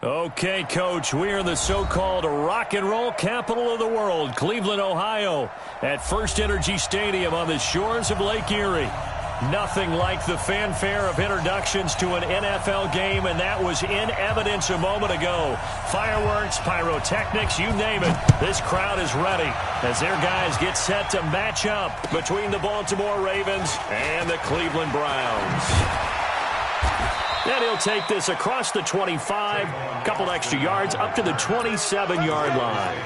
Okay, Coach, we're in the so-called rock and roll capital of the world, Cleveland, Ohio, at First Energy Stadium on the shores of Lake Erie. Nothing like the fanfare of introductions to an NFL game, and that was in evidence a moment ago. Fireworks, pyrotechnics, you name it. This crowd is ready as their guys get set to match up between the Baltimore Ravens and the Cleveland Browns. And he'll take this across the 25, couple extra yards up to the 27-yard line.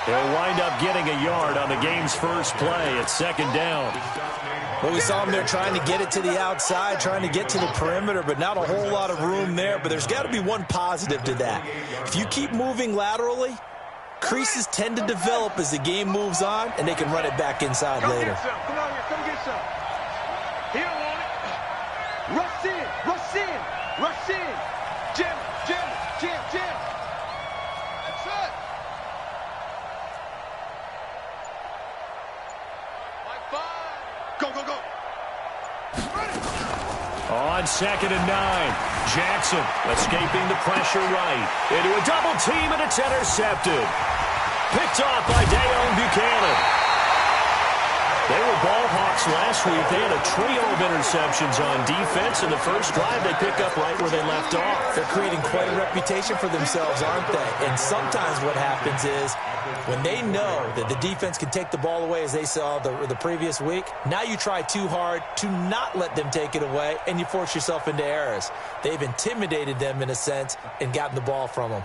They'll wind up getting a yard on the game's first play at second down. Well, we saw them there trying to get it to the outside, trying to get to the perimeter, but not a whole lot of room there. But there's got to be one positive to that. If you keep moving laterally, creases tend to develop as the game moves on, and they can run it back inside later. Come on here, come get some. He don't want it. Rush in, rush in, rush in. Jam, jam, jam, jam. That's it. Go, go, go. On 2nd and 9, Jackson escaping the pressure right. Into a double team, and it's intercepted. Picked off by Dayon Buchanan. They were ball hawks last week. They had a trio of interceptions on defense. In the first drive, they pick up right where they left off. They're creating quite a reputation for themselves, aren't they? And sometimes what happens is when they know that the defense can take the ball away, as they saw the previous week, now you try too hard to not let them take it away, and you force yourself into errors. They've intimidated them in a sense and gotten the ball from them.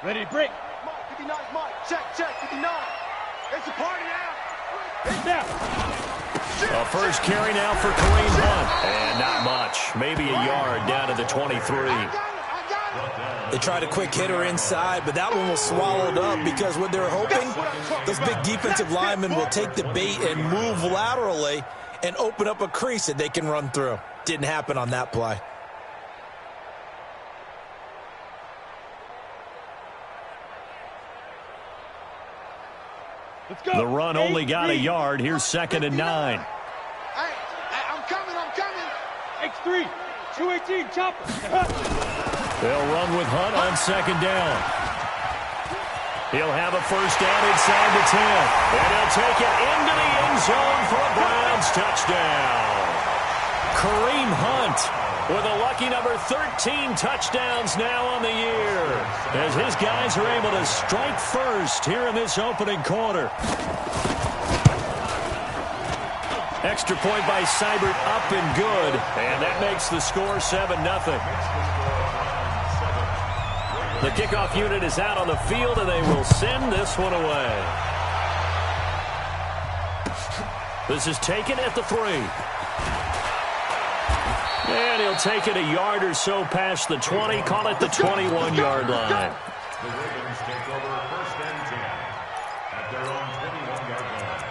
Ready to break. Mike, 59, Mike. Check, check, 59. It's a party now. It's now. A first carry now for Kareem Hunt. And not much. Maybe a yard down to the 23. They tried a quick hitter inside, but that one was swallowed up because what they're hoping, those big defensive linemen will take the bait and move laterally and open up a crease that they can run through. Didn't happen on that play. The run only got a yard. Here's 2nd and 9. Hey, I'm coming, I'm coming. X3, 218, chopper. They'll run with Hunt on 2nd down. He'll have a first down inside the 10. And he'll take it into the end zone for a Browns touchdown. Kareem Hunt with a lucky number 13 touchdowns now on the year, as his guys are able to strike first here in this opening quarter. Extra point by Seibert, up and good, and that makes the score 7-0. The kickoff unit is out on the field, and they will send this one away. This is taken at the 3. And he'll take it a yard or so past the 20, call it the 21-yard line. The Ravens take over 1st and 10 at their own 21-yard line.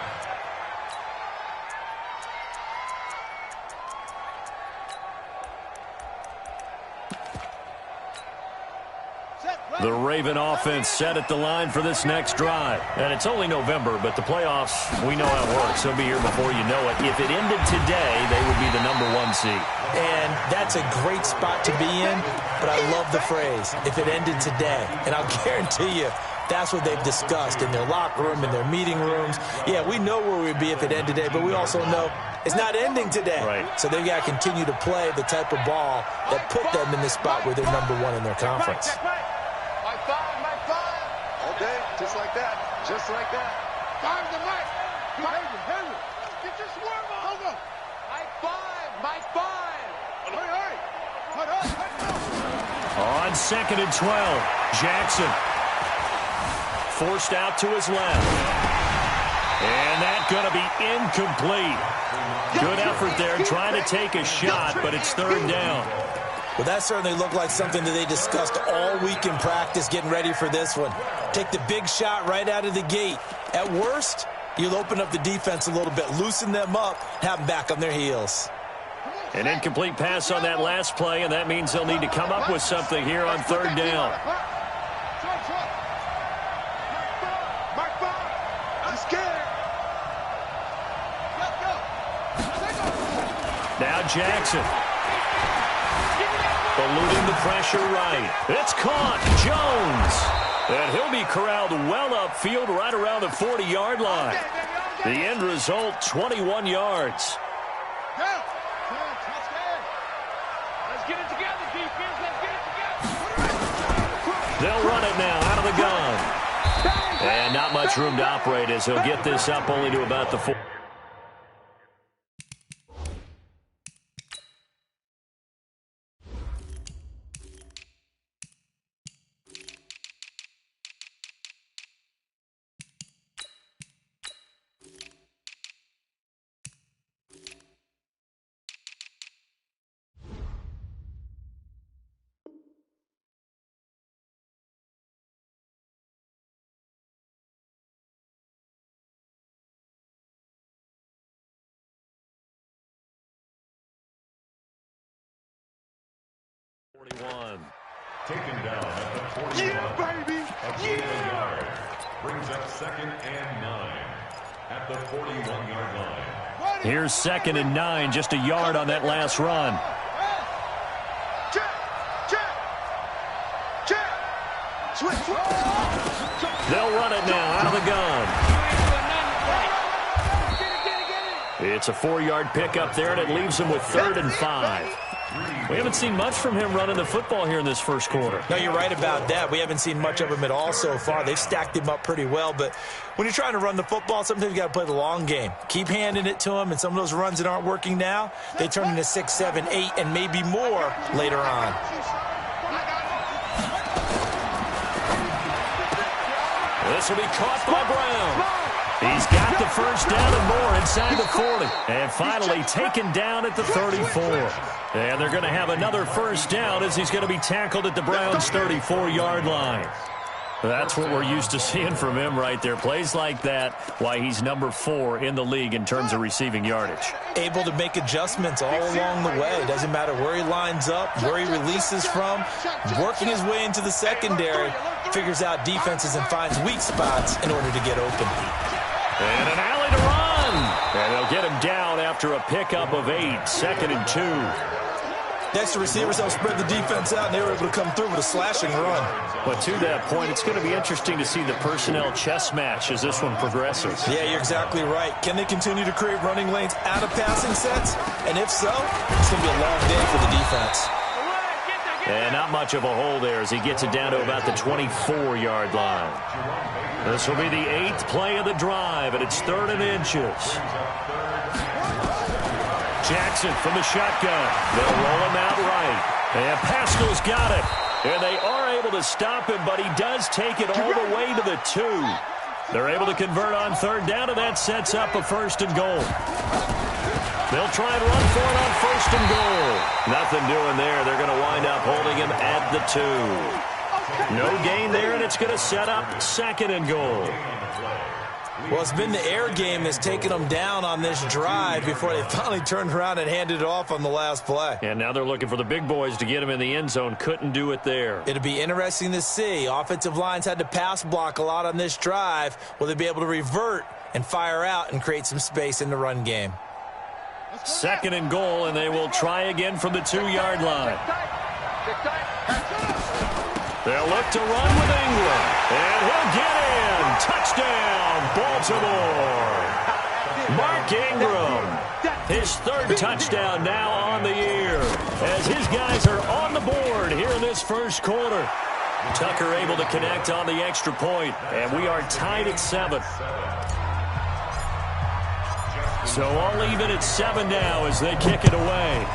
The Raven offense set at the line for this next drive. And it's only November, but the playoffs, we know how it works. They'll be here before you know it. If it ended today, they would be the #1 seed. And that's a great spot to be in, but I love the phrase, if it ended today. And I'll guarantee you, that's what they've discussed in their locker room, in their meeting rooms. Yeah, we know where we'd be if it ended today, but we also know it's not ending today. Right. So they've got to continue to play the type of ball that put them in the spot where they're #1 in their conference. My five. All day. Just like that. Find the mic. Henry. Get your swerve on. Go. Mike 5. Hurry. On 2nd and 12, Jackson forced out to his left. And that's going to be incomplete. Good effort there trying to take a shot, but it's 3rd down. Well, that certainly looked like something that they discussed all week in practice getting ready for this one. Take the big shot right out of the gate. At worst, you'll open up the defense a little bit, loosen them up, have them back on their heels. An incomplete pass on that last play, and that means they'll need to come up with something here on 3rd down. I'm scared. Let's go. Now Jackson. Eluding the pressure right. It's caught. Jones. And he'll be corralled well upfield right around the 40-yard line. The end result, 21 yards. Let's get it together, defense. Let's get it together. They'll run it now out of the gun. And not much room to operate as he'll get this up only to about the 4. Taken down at the 41. Yeah, baby. A yard. Brings up 2nd and 9 at the 41-yard line. Here's 2nd and 9, just a yard on that last run. Check. Switch. They'll run it now out of the gun. It's a 4-yard pickup there, and it leaves him with 3rd and 5. We haven't seen much from him running the football here in this first quarter. No, you're right about that. We haven't seen much of him at all so far. They've stacked him up pretty well, but when you're trying to run the football, sometimes you got to play the long game. Keep handing it to him, and some of those runs that aren't working now, they turn into 6, 7, 8, and maybe more later on. This will be caught by Brown. He's got the first down and more inside the 40. And finally taken down at the 34. And they're going to have another first down as he's going to be tackled at the Browns' 34-yard line. That's what we're used to seeing from him right there. Plays like that, why he's number 4 in the league in terms of receiving yardage. Able to make adjustments all along the way. Doesn't matter where he lines up, where he releases from, working his way into the secondary, figures out defenses and finds weak spots in order to get open. And an alley to run. And they'll get him down after a pickup of 8, 2nd and 2. Next, the receivers help spread the defense out, and they were able to come through with a slashing run. But to that point, it's going to be interesting to see the personnel chess match as this one progresses. Yeah, you're exactly right. Can they continue to create running lanes out of passing sets? And if so, it's going to be a long day for the defense. And not much of a hole there as he gets it down to about the 24-yard line. This will be the 8th play of the drive, and it's 3rd and inches. Jackson from the shotgun. They'll roll him out right. And Pascal's got it. And they are able to stop him, but he does take it all the way to the 2. They're able to convert on 3rd down, and that sets up a 1st and goal. They'll try and run for it on 1st and goal. Nothing doing there. They're going to wind up holding him at the 2. No gain there, and it's going to set up 2nd and goal. Well, it's been the air game that's taken them down on this drive before they finally turned around and handed it off on the last play. And now they're looking for the big boys to get him in the end zone. Couldn't do it there. It'll be interesting to see. Offensive lines had to pass block a lot on this drive. Will they be able to revert and fire out and create some space in the run game? 2nd and goal, and they will try again from the 2-yard line. They'll look to run with Ingram, and he'll get in. Touchdown, Baltimore. Mark Ingram, his 3rd touchdown now on the year, as his guys are on the board here in this first quarter. Tucker able to connect on the extra point, and we are tied at 7. So all even at 7 now as they kick it away.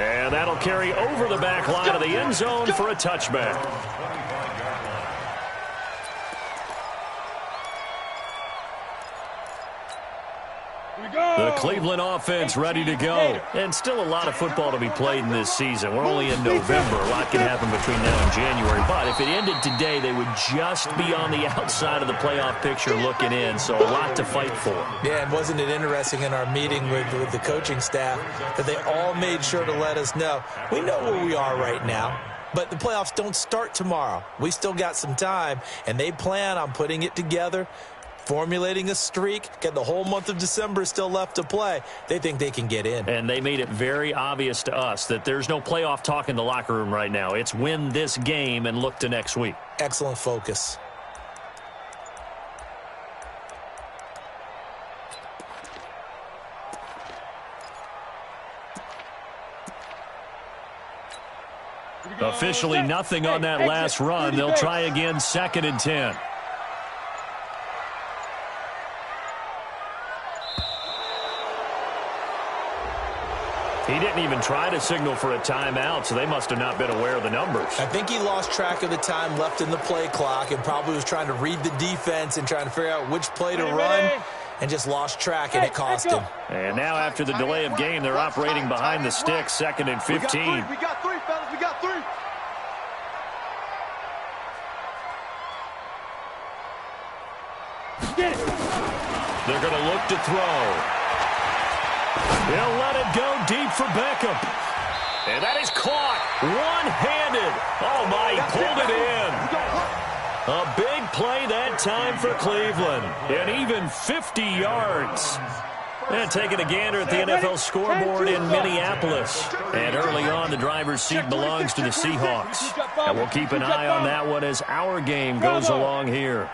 And that'll carry over the back line of the end zone for a touchback. The Cleveland offense ready to go. And still a lot of football to be played in this season. We're only in November. A lot can happen between now and January. But if it ended today, they would just be on the outside of the playoff picture looking in. So a lot to fight for. Yeah, and wasn't it interesting in our meeting with the coaching staff that they all made sure to let us know, we know where we are right now. But the playoffs don't start tomorrow. We still got some time, and they plan on putting it together, formulating a streak, got the whole month of December still left to play. They think they can get in. And they made it very obvious to us that there's no playoff talk in the locker room right now. It's win this game and look to next week. Excellent focus. Officially nothing on that last run. They'll try again, 2nd and 10. He didn't even try to signal for a timeout, so they must have not been aware of the numbers. I think he lost track of the time left in the play clock and probably was trying to read the defense and trying to figure out which play to run and just lost track, and it cost him. And now after the delay of game, they're operating behind the sticks, 2nd and 15. We got 3, fellas. We got 3. Get it. They're going to look to throw. He'll let it go deep for Beckham. And that is caught one-handed. Oh, my, he pulled it in. A big play that time for Cleveland. And even 50 yards. And taking a gander at the NFL scoreboard in Minneapolis. And early on, the driver's seat belongs to the Seahawks. And we'll keep an eye on that one as our game goes along here.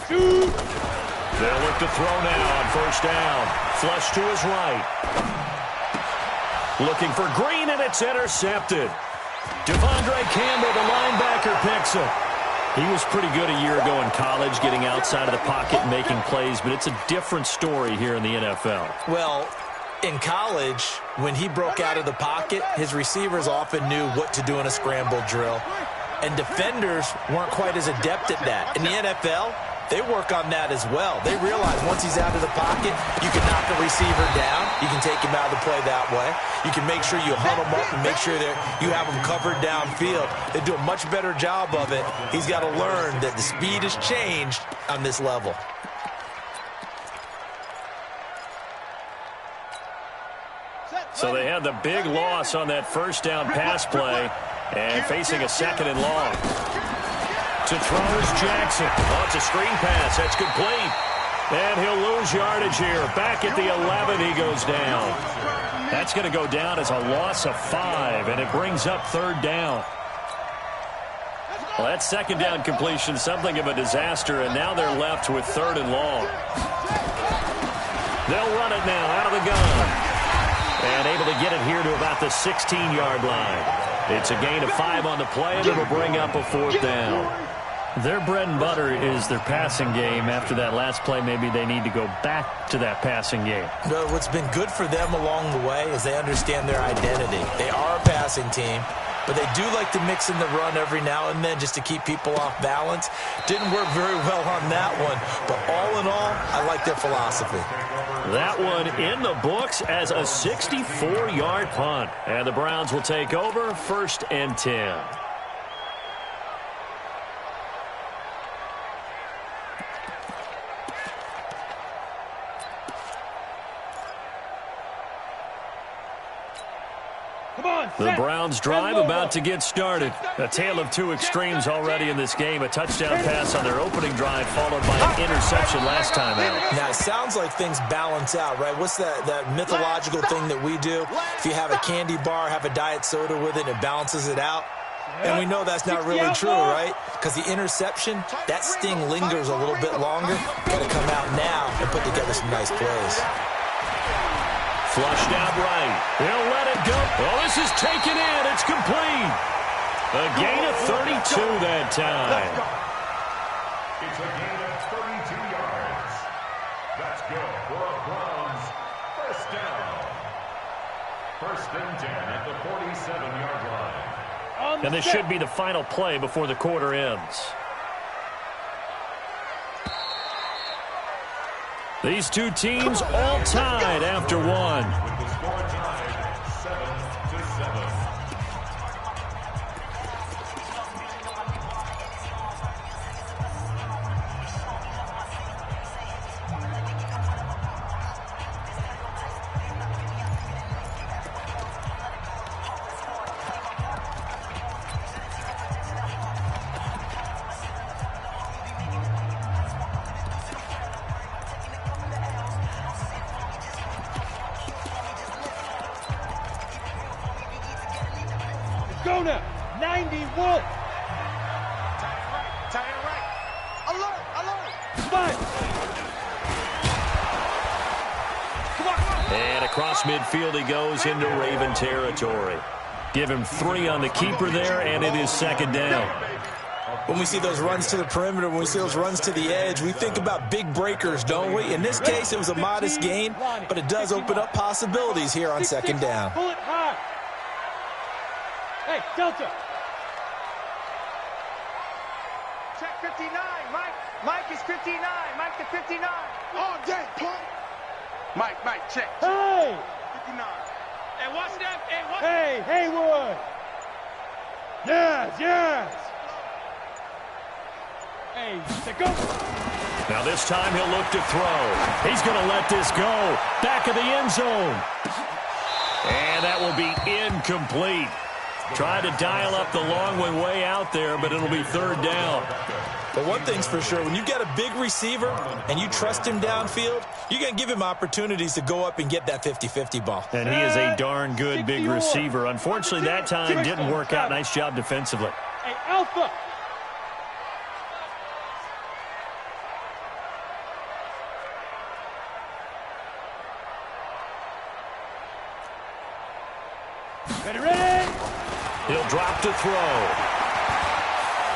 They'll look to throw now on 1st down. Flush to his right. Looking for Green, and it's intercepted. Devondre Campbell, the linebacker, picks him. He was pretty good a year ago in college, getting outside of the pocket and making plays, but it's a different story here in the NFL. Well, in college, when he broke out of the pocket, his receivers often knew what to do in a scramble drill, and defenders weren't quite as adept at that. In the NFL, they work on that as well. They realize once he's out of the pocket, you can knock a receiver down. You can take him out of the play that way. You can make sure you hunt him up and make sure that you have him covered downfield. They do a much better job of it. He's got to learn that the speed has changed on this level. So they had the big loss on that 1st down pass play and facing a 2nd and long. To throw is Jackson. Oh, it's a screen pass. That's complete. And he'll lose yardage here. Back at the 11, he goes down. That's going to go down as a loss of 5, and it brings up 3rd down. Well, that 2nd down completion, something of a disaster, and now they're left with 3rd and long. They'll run it now out of the gun. And able to get it here to about the 16-yard line. It's a gain of 5 on the play, and it'll bring up a 4th down. Their bread and butter is their passing game. After that last play, maybe they need to go back to that passing game. Well, what's been good for them along the way is they understand their identity. They are a passing team, but they do like to mix in the run every now and then just to keep people off balance. Didn't work very well on that one, but all in all, I like their philosophy. That one in the books as a 64-yard punt. And the Browns will take over 1st and 10. The Browns drive about to get started. A tale of 2 extremes already in this game. A touchdown pass on their opening drive followed by an interception last time out. Now, it sounds like things balance out, right? What's that mythological thing that we do? If you have a candy bar, have a diet soda with it, and it balances it out. And we know that's not really true, right? Because the interception, that sting lingers a little bit longer. Got to come out now and put together some nice plays. Flushed out right. He'll let it go. Oh, this is taken in. It's complete. A gain of 32 that time. It's a gain of 32 yards. That's good for a Browns first down. First and 10 at the 47-yard line. And this should be the final play before the quarter ends. These two teams all tied after one. With the score tied 7-7. Go now. 91. Tie it right. Alert. Spike. Come on. And across midfield he goes into Raven territory. Give him 3 on the keeper there, and it is second down. When we see those runs to the perimeter, when we see those runs to the edge, we think about big breakers, don't we? In this case, it was a modest gain, but it does open up possibilities here on second down. Pull it high. Hey, Delta. Check 59, Mike. Mike is 59. Mike to 59. All day, punk. Mike, check. Hey. 59. Hey, watch that. Hey, Haywood. Yes. Hey, go. Now this time he'll look to throw. He's going to let this go. Back of the end zone. And that will be incomplete. Tried to dial up the long way out there, but it'll be third down. But one thing's for sure, when you get a big receiver and you trust him downfield, you're going to give him opportunities to go up and get that 50-50 ball. And he is a darn good big receiver. Unfortunately, that time didn't work out. Nice job defensively. Hey, Alpha. Ready? He'll drop to throw.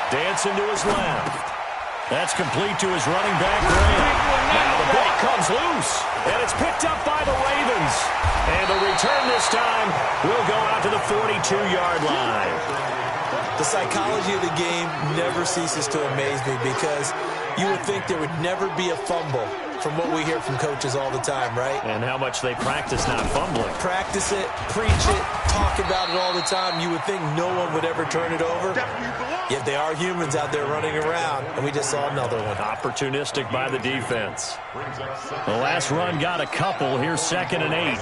Dancing to his left. That's complete to his running back, Graham. Now the ball comes loose, and it's picked up by the Ravens. And the return this time will go out to the 42-yard line. The psychology of the game never ceases to amaze me because you would think there would never be a fumble from what we hear from coaches all the time, right? And how much they practice not fumbling. Practice it, preach it, talk about it all the time. You would think no one would ever turn it over. Yet they are humans out there running around, and we just saw another one. Opportunistic by the defense. The last run got a couple. Here's 2nd and 8.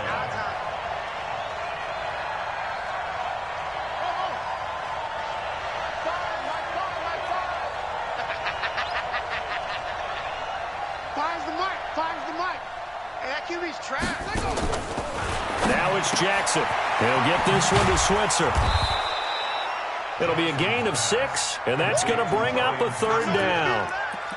Now it's Jackson. He'll get this one to Switzer. It'll be a gain of 6, and that's going to bring up a third down.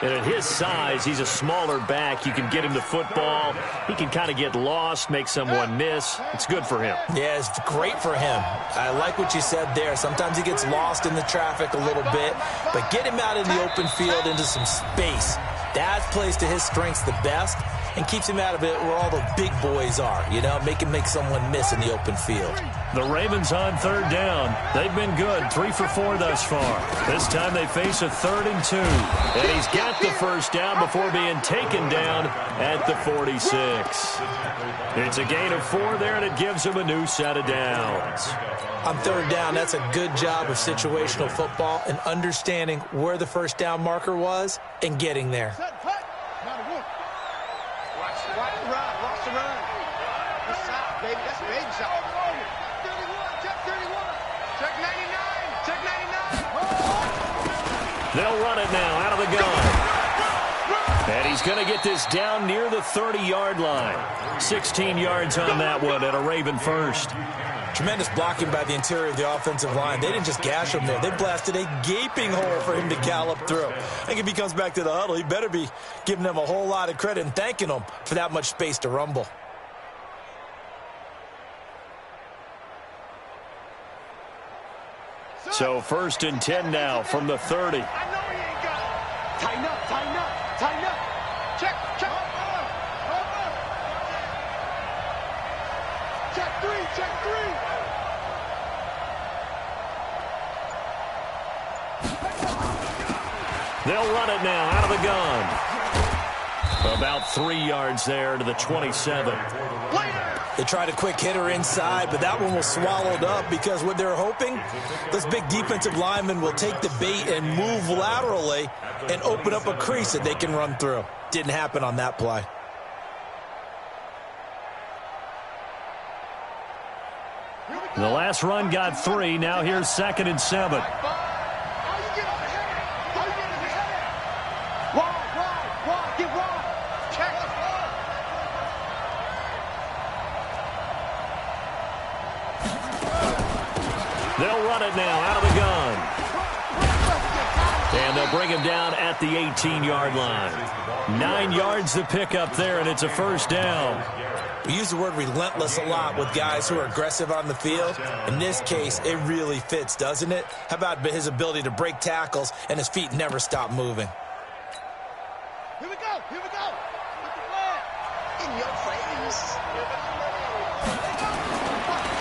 And at his size, he's a smaller back. You can get him the football. He can kind of get lost, make someone miss. It's good for him. Yeah, it's great for him. I like what you said there. Sometimes he gets lost in the traffic a little bit, but get him out in the open field into some space. That plays to his strengths the best and keeps him out of it where all the big boys are, you know, make someone miss in the open field. The Ravens on third down. They've been good, 3 for 4 thus far. This time they face a 3rd and 2. And he's got the first down before being taken down at the 46. It's a gain of 4 there, and it gives him a new set of downs. On third down, that's a good job of situational football and understanding where the first down marker was and getting there. Watch the run. That's shot, baby. That's baby shot. 31. Check 31. Check 99. Check 99. They'll run it now out of the gun. And he's going to get this down near the 30-yard line. 16 yards on that one at a Raven first. Tremendous blocking by the interior of the offensive line. They didn't just gash him there. They blasted a gaping hole for him to gallop through. I think if he comes back to the huddle, he better be giving them a whole lot of credit and thanking them for that much space to rumble. So 1st and 10 now from the 30. I know he ain't got it. Tighten up, tighten up, tighten up. Check, check. Check three, check three. They'll run it now out of the gun. About 3 yards there to the 27. They tried a quick hitter inside, but that one was swallowed up because what they're hoping, this big defensive lineman will take the bait and move laterally and open up a crease that they can run through. Didn't happen on that play. The last run got 3. Now here's 2nd and 7. They'll run it now out of the gun. And they'll bring him down at the 18-yard line. 9 yards to pick up there, and it's a 1st down. We use the word relentless a lot with guys who are aggressive on the field. In this case, it really fits, doesn't it? How about his ability to break tackles and his feet never stop moving? Here we go, here we go. In your face.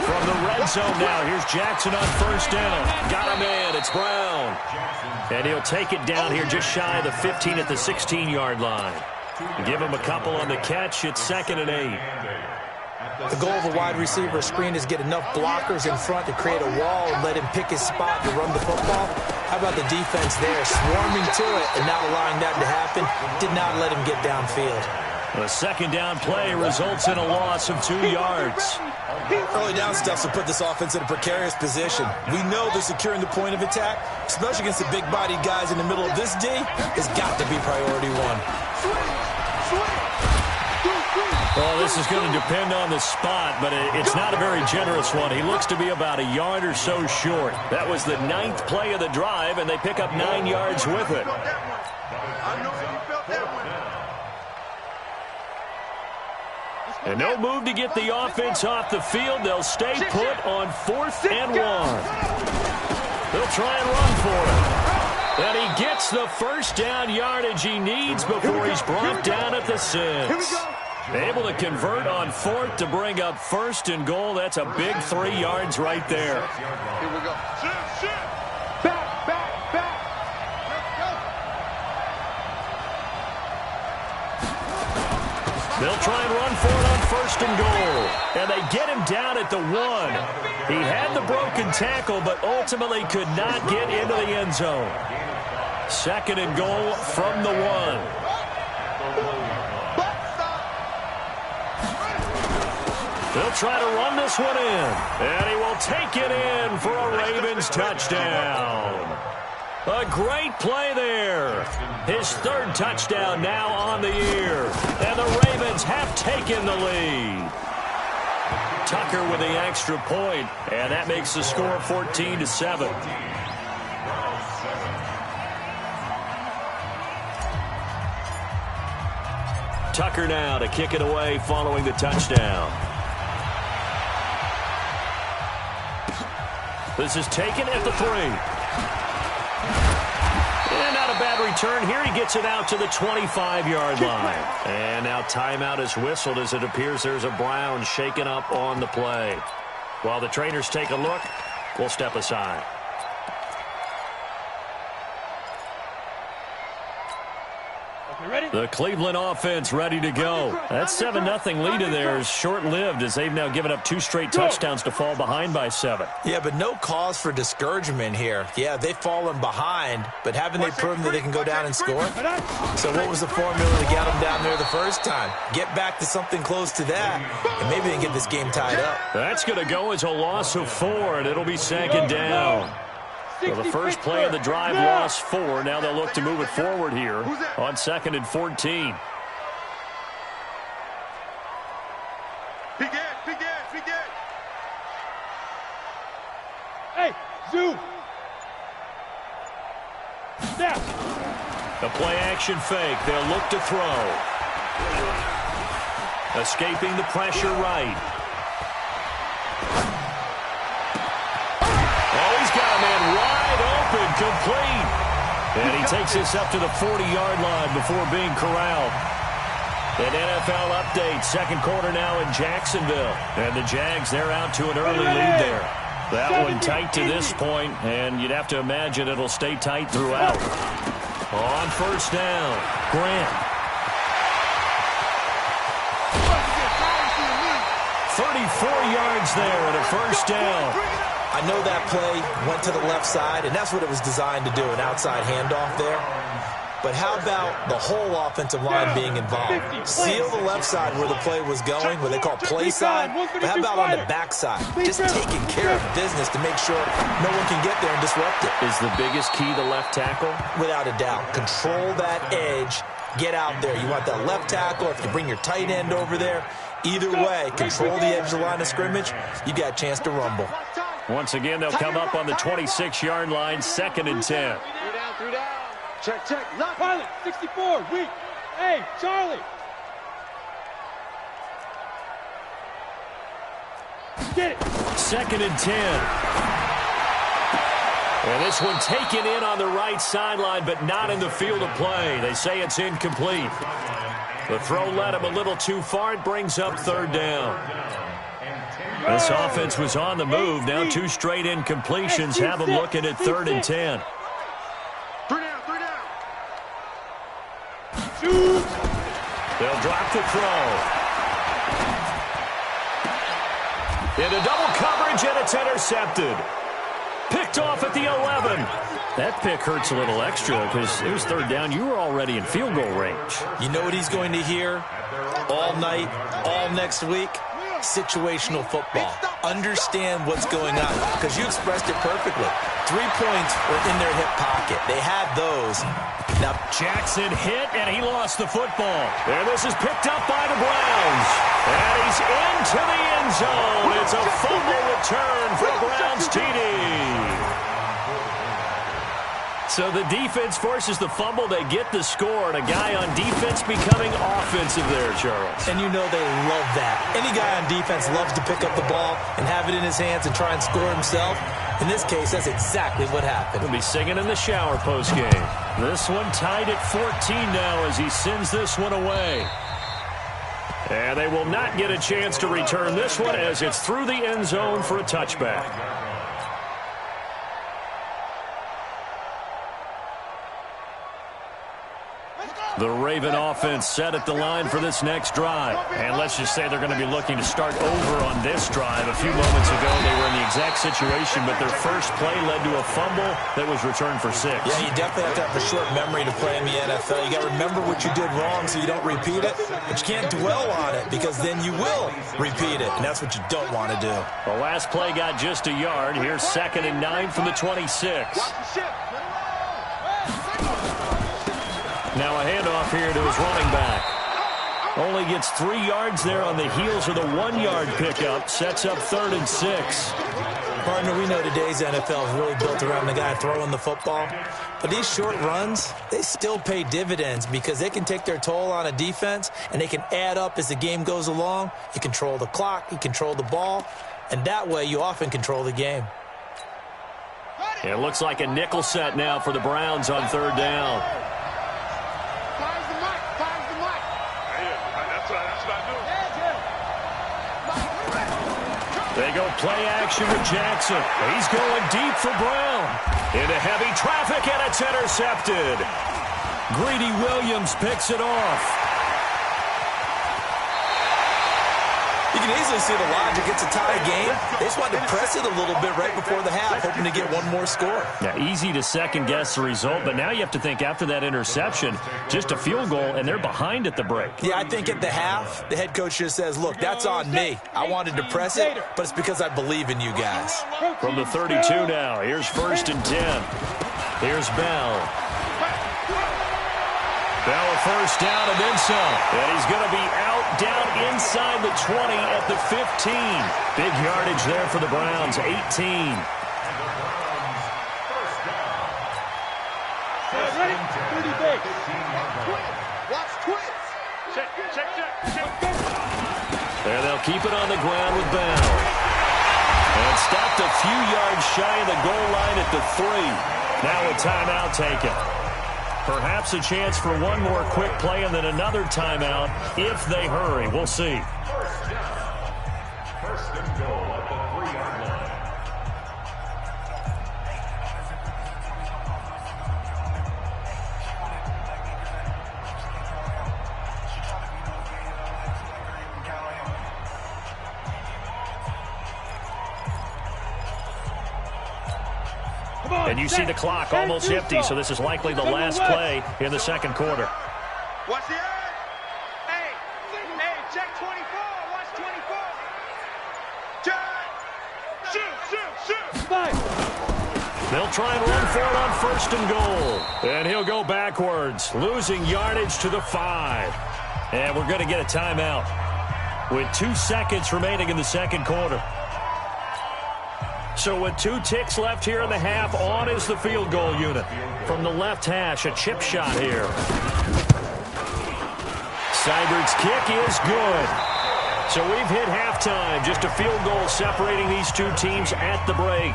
From the red zone now, here's Jackson on 1st down. Got him in, it's Brown. And he'll take it down here just shy of the 15 at the 16-yard line. Give him a couple on the catch, it's 2nd and 8. The goal of a wide receiver screen is get enough blockers in front to create a wall and let him pick his spot to run the football. How about the defense there, swarming to it and not allowing that to happen? Did not let him get downfield. A 2nd down play results in a loss of 2 yards. Early down stuff will put this offense in a precarious position. We know that securing the point of attack, especially against the big-bodied guys in the middle of this D, has got to be priority 1. Well, this is going to depend on the spot, but it's not a very generous one. He looks to be about a yard or so short. That was the 9th play of the drive, and they pick up 9 yards with it. And no move to get the offense off the field. They'll stay put on 4th and 1. They'll try and run for it. And he gets the 1st down yardage he needs before he's brought down at the 6. Able to convert on 4th to bring up 1st and goal. That's a big 3 yards right there. Here we go. Back, back, back. They'll try and run for it on 1st and goal. And they get him down at the 1. He had the broken tackle, but ultimately could not get into the end zone. 2nd and goal from the 1. They'll try to run this one in. And he will take it in for a Ravens touchdown. A great play there. His 3rd touchdown now on the year. And the Ravens have taken the lead. Tucker with the extra point, and that makes the score 14-7. Tucker now to kick it away following the touchdown. This is taken at the 3. And not a bad return here. He gets it out to the 25-yard line. And now timeout is whistled as it appears there's a Brown shaken up on the play. While the trainers take a look, we'll step aside. The Cleveland offense ready to go. That 7-0 lead of theirs short-lived as they've now given up 2 straight touchdowns to fall behind by 7. Yeah, but no cause for discouragement here. Yeah, they've fallen behind, but haven't they proven that they can go down and score? So what was the formula to get them down there the first time? Get back to something close to that, and maybe they can get this game tied up. That's going to go as a loss of 4, and it'll be 2nd down. So the first play of the drive lost 4. Now they'll look to move it forward here on 2nd and 14. Hey, Zoo. Snap. The play-action fake. They'll look to throw. Escaping the pressure right. Oh, he's got a man wide open, complete. And he takes this up to the 40-yard line before being corralled. An NFL update. Second quarter now in Jacksonville. And the Jags, they're out to an early lead there. That one tight to this point, and you'd have to imagine it'll stay tight throughout. On first down, Grant. 34 yards there and a first down. I know that play went to the left side, and that's what it was designed to do, an outside handoff there. But how about the whole offensive line being involved? Seal the left side where the play was going, what they call play side. But how about on the back side? Just taking care of business to make sure no one can get there and disrupt it. Is the biggest key the left tackle? Without a doubt. Control that edge. Get out there. You want that left tackle. If you bring your tight end over there, either way, control the edge of the line of scrimmage, you got a chance to rumble. Once again, they'll come up on the 26-yard line, 2nd and 10. Through down. Check. Pilot, 64, weak. Hey, Charlie. Get it. 2nd and 10. And this one taken in on the right sideline, but not in the field of play. They say it's incomplete. The throw led him a little too far. It brings up 3rd down. This offense was on the move. Now 2 straight incompletions have them looking at 3rd and 10. 3 down. They'll drop the throw. Into double coverage, and it's intercepted. Picked off at the 11. That pick hurts a little extra because it was 3rd down. You were already in field goal range. You know what he's going to hear all night, all next week? Situational football. Understand what's going on, because you expressed it perfectly. 3 points were in their hip pocket. They had those. Now Jackson hit, and he lost the football. And this is picked up by the Browns. And he's into the end zone. It's a fumble return for a Browns TD. So the defense forces the fumble. They get the score, and a guy on defense becoming offensive there, Charles. And you know they love that. Any guy on defense loves to pick up the ball and have it in his hands and try and score himself. In this case, that's exactly what happened. He'll be singing in the shower postgame. This one tied at 14 now as he sends this one away. And they will not get a chance to return this one as it's through the end zone for a touchback. The Raven offense set at the line for this next drive. And let's just say they're going to be looking to start over on this drive. A few moments ago, they were in the exact situation, but their first play led to a fumble that was returned for 6. Yeah, you definitely have to have a short memory to play in the NFL. You got to remember what you did wrong so you don't repeat it, but you can't dwell on it because then you will repeat it, and that's what you don't want to do. The last play got just a yard. Here's 2nd and 9 from the 26. Now a handoff here to his running back. Only gets 3 yards there on the heels of the 1-yard pickup. Sets up 3rd and 6. Partner, we know today's NFL is really built around the guy throwing the football. But these short runs, they still pay dividends because they can take their toll on a defense and they can add up as the game goes along. You control the clock, you control the ball, and that way you often control the game. It looks like a nickel set now for the Browns on 3rd down. They go play action with Jackson. He's going deep for Brown. Into heavy traffic, and it's intercepted. Greedy Williams picks it off. You can easily see the logic. It's a tie game. They just wanted to press it a little bit right before the half, hoping to get one more score. Yeah, easy to second-guess the result, but now you have to think after that interception, just a field goal, and they're behind at the break. Yeah, I think at the half, the head coach just says, look, that's on me. I wanted to press it, but it's because I believe in you guys. From the 32 now, here's 1st and 10. Here's Bell. Bell a first down and then some. And he's going to be out down inside the 20 at the 15. Big yardage there for the Browns, 18. Hey! Watch twins! Check. And they'll keep it on the ground with Bell. And stopped a few yards shy of the goal line at the 3. Now a timeout taken. Perhaps a chance for one more quick play and then another timeout if they hurry. We'll see. First and goal at the 3-yard line. And you see the clock almost empty, so this is likely the last play in the second quarter. Watch the edge. Hey, check 24. Watch 24. Check. Shoot. They'll try and run for it on first and goal. And he'll go backwards, losing yardage to the 5. And we're going to get a timeout with 2 seconds remaining in the second quarter. So with 2 ticks left here in the half, on is the field goal unit. From the left hash, a chip shot here. Seibert's kick is good. So we've hit halftime. Just a field goal separating these two teams at the break.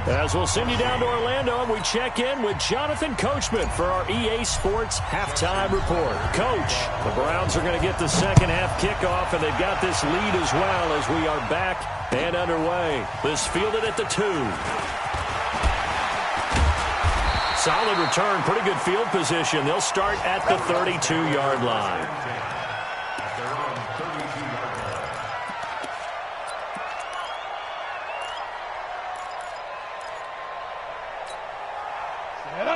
As we'll send you down to Orlando, and we check in with Jonathan Coachman for our EA Sports Halftime Report. Coach, the Browns are going to get the second half kickoff, and they've got this lead as well as we are back and underway. This fielded at the 2. Solid return, pretty good field position. They'll start at the 32-yard line.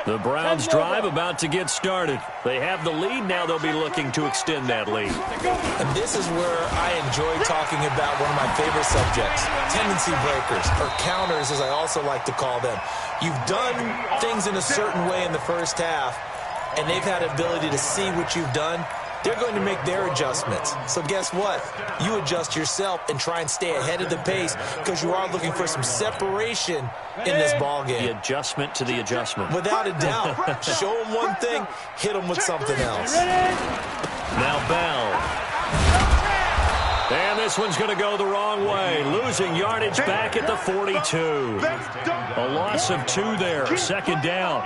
The Browns drive about to get started. They have the lead. Now they'll be looking to extend that lead. And this is where I enjoy talking about one of my favorite subjects, tendency breakers, or counters as I also like to call them. You've done things in a certain way in the first half, and they've had the ability to see what you've done. They're going to make their adjustments. So guess what? You adjust yourself and try and stay ahead of the pace because you are looking for some separation in this ball game. The adjustment to the adjustment. Without a doubt. Show them one thing, hit them with something else. Now Bell. And this one's going to go the wrong way. Losing yardage back at the 42. A loss of 2 there. Second down.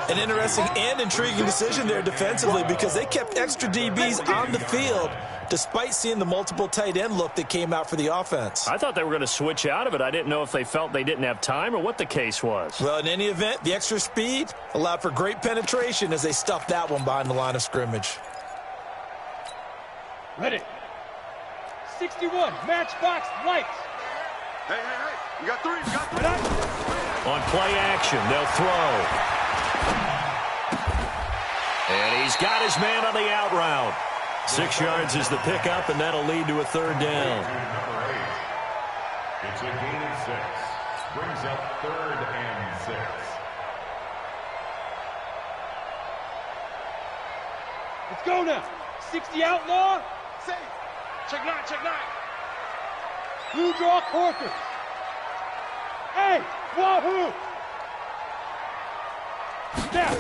An interesting and intriguing decision there defensively because they kept extra DBs on the field despite seeing the multiple tight end look that came out for the offense. I thought they were going to switch out of it. I didn't know if they felt they didn't have time or what the case was. Well, in any event, the extra speed allowed for great penetration as they stuffed that one behind the line of scrimmage. Ready. 61, matchbox lights. Hey. You got 3. On play action, they'll throw. And he's got his man on the out route. 6 yards is the pickup, and that'll lead to a third down. It's a gain of 6. Brings up 3rd and 6. Let's go now. 60 outlaw. Safe. Check 9. Blue draw Corker. Hey, wahoo! Snap.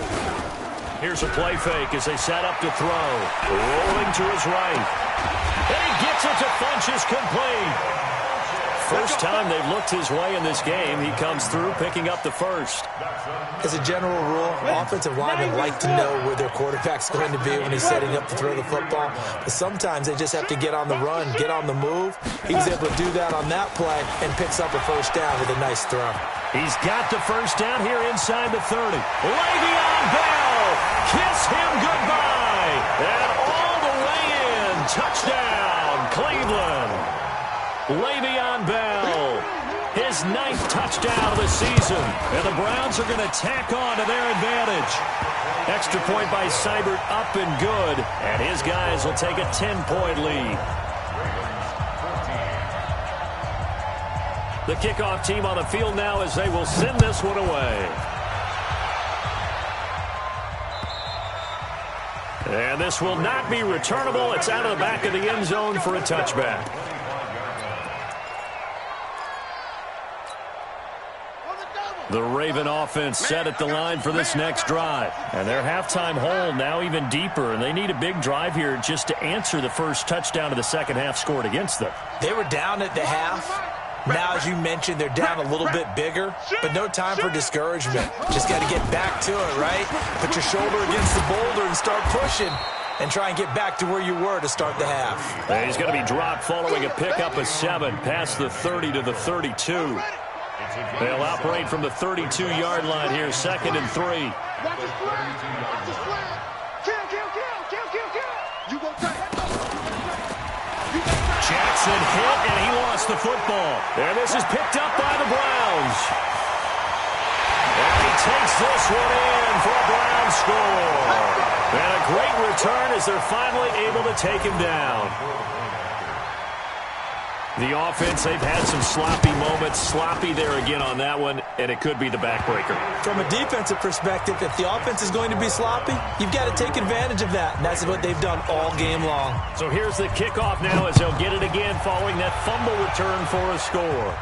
Here's a play fake as they set up to throw. Rolling to his right. And he gets it to Funchess complete. First time they've looked his way in this game. He comes through picking up the first. As a general rule, offensive linemen like to know where their quarterback's going to be when he's setting up to throw the football. But sometimes they just have to get on the run, get on the move. He was able to do that on that play and picks up a first down with a nice throw. He's got the first down here inside the 30. Le'Veon Bell, kiss him goodbye. And all the way in, touchdown, Cleveland. Le'Veon Bell, his 9th touchdown of the season. And the Browns are going to tack on to their advantage. Extra point by Seibert up and good. And his guys will take a 10-point lead. The kickoff team on the field now as they will send this one away. And this will not be returnable. It's out of the back of the end zone for a touchback. The Raven offense set at the line for this next drive. And their halftime hole now even deeper, and they need a big drive here just to answer the first touchdown of the second half scored against them. They were down at the half. Now, as you mentioned, they're down a little bit bigger, but no time for discouragement. Just got to get back to it, right? Put your shoulder against the boulder and start pushing and try and get back to where you were to start the half. And he's going to be dropped following a pickup of 7 past the 30 to the 32. They'll operate from the 32-yard line here, 2nd and 3. Jackson hit, and he lost the football. And this is picked up by the Browns. And he takes this one in for a Browns score. And a great return as they're finally able to take him down. The offense, they've had some sloppy moments. Sloppy there again on that one, and it could be the backbreaker. From a defensive perspective, if the offense is going to be sloppy, you've got to take advantage of that, and that's what they've done all game long. So here's the kickoff now as they'll get it again following that fumble return for a score.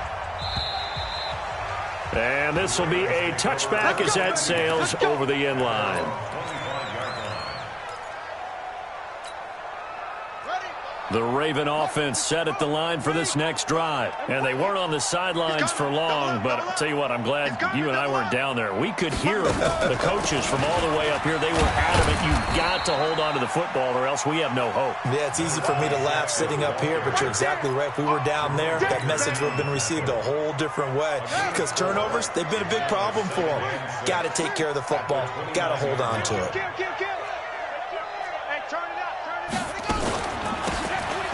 And this will be a touchback as that sails over the end line. The Raven offense set at the line for this next drive. And they weren't on the sidelines for long, but I'll tell you what, I'm glad you and I weren't down there. We could hear them, the coaches from all the way up here. They were adamant, you've got to hold on to the football or else we have no hope. Yeah, it's easy for me to laugh sitting up here, but you're exactly right. If we were down there, that message would have been received a whole different way. Because turnovers, they've been a big problem for them. Got to take care of the football. Got to hold on to it.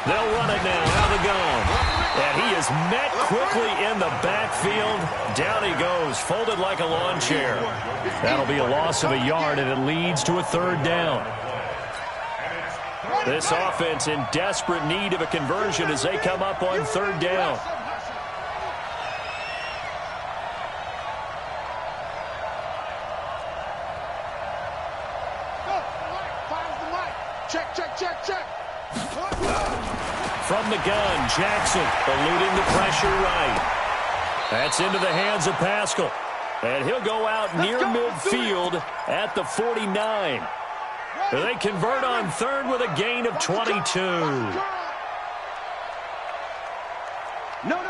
They'll run it now out of the gun. And he is met quickly in the backfield. Down he goes, folded like a lawn chair. That'll be a loss of a yard, and it leads to a 3rd down. This offense in desperate need of a conversion as they come up on 3rd down. From the gun, Jackson eluding the pressure right. That's into the hands of Pascal. And he'll go out near midfield at the 49. They convert on 3rd with a gain of 22. No.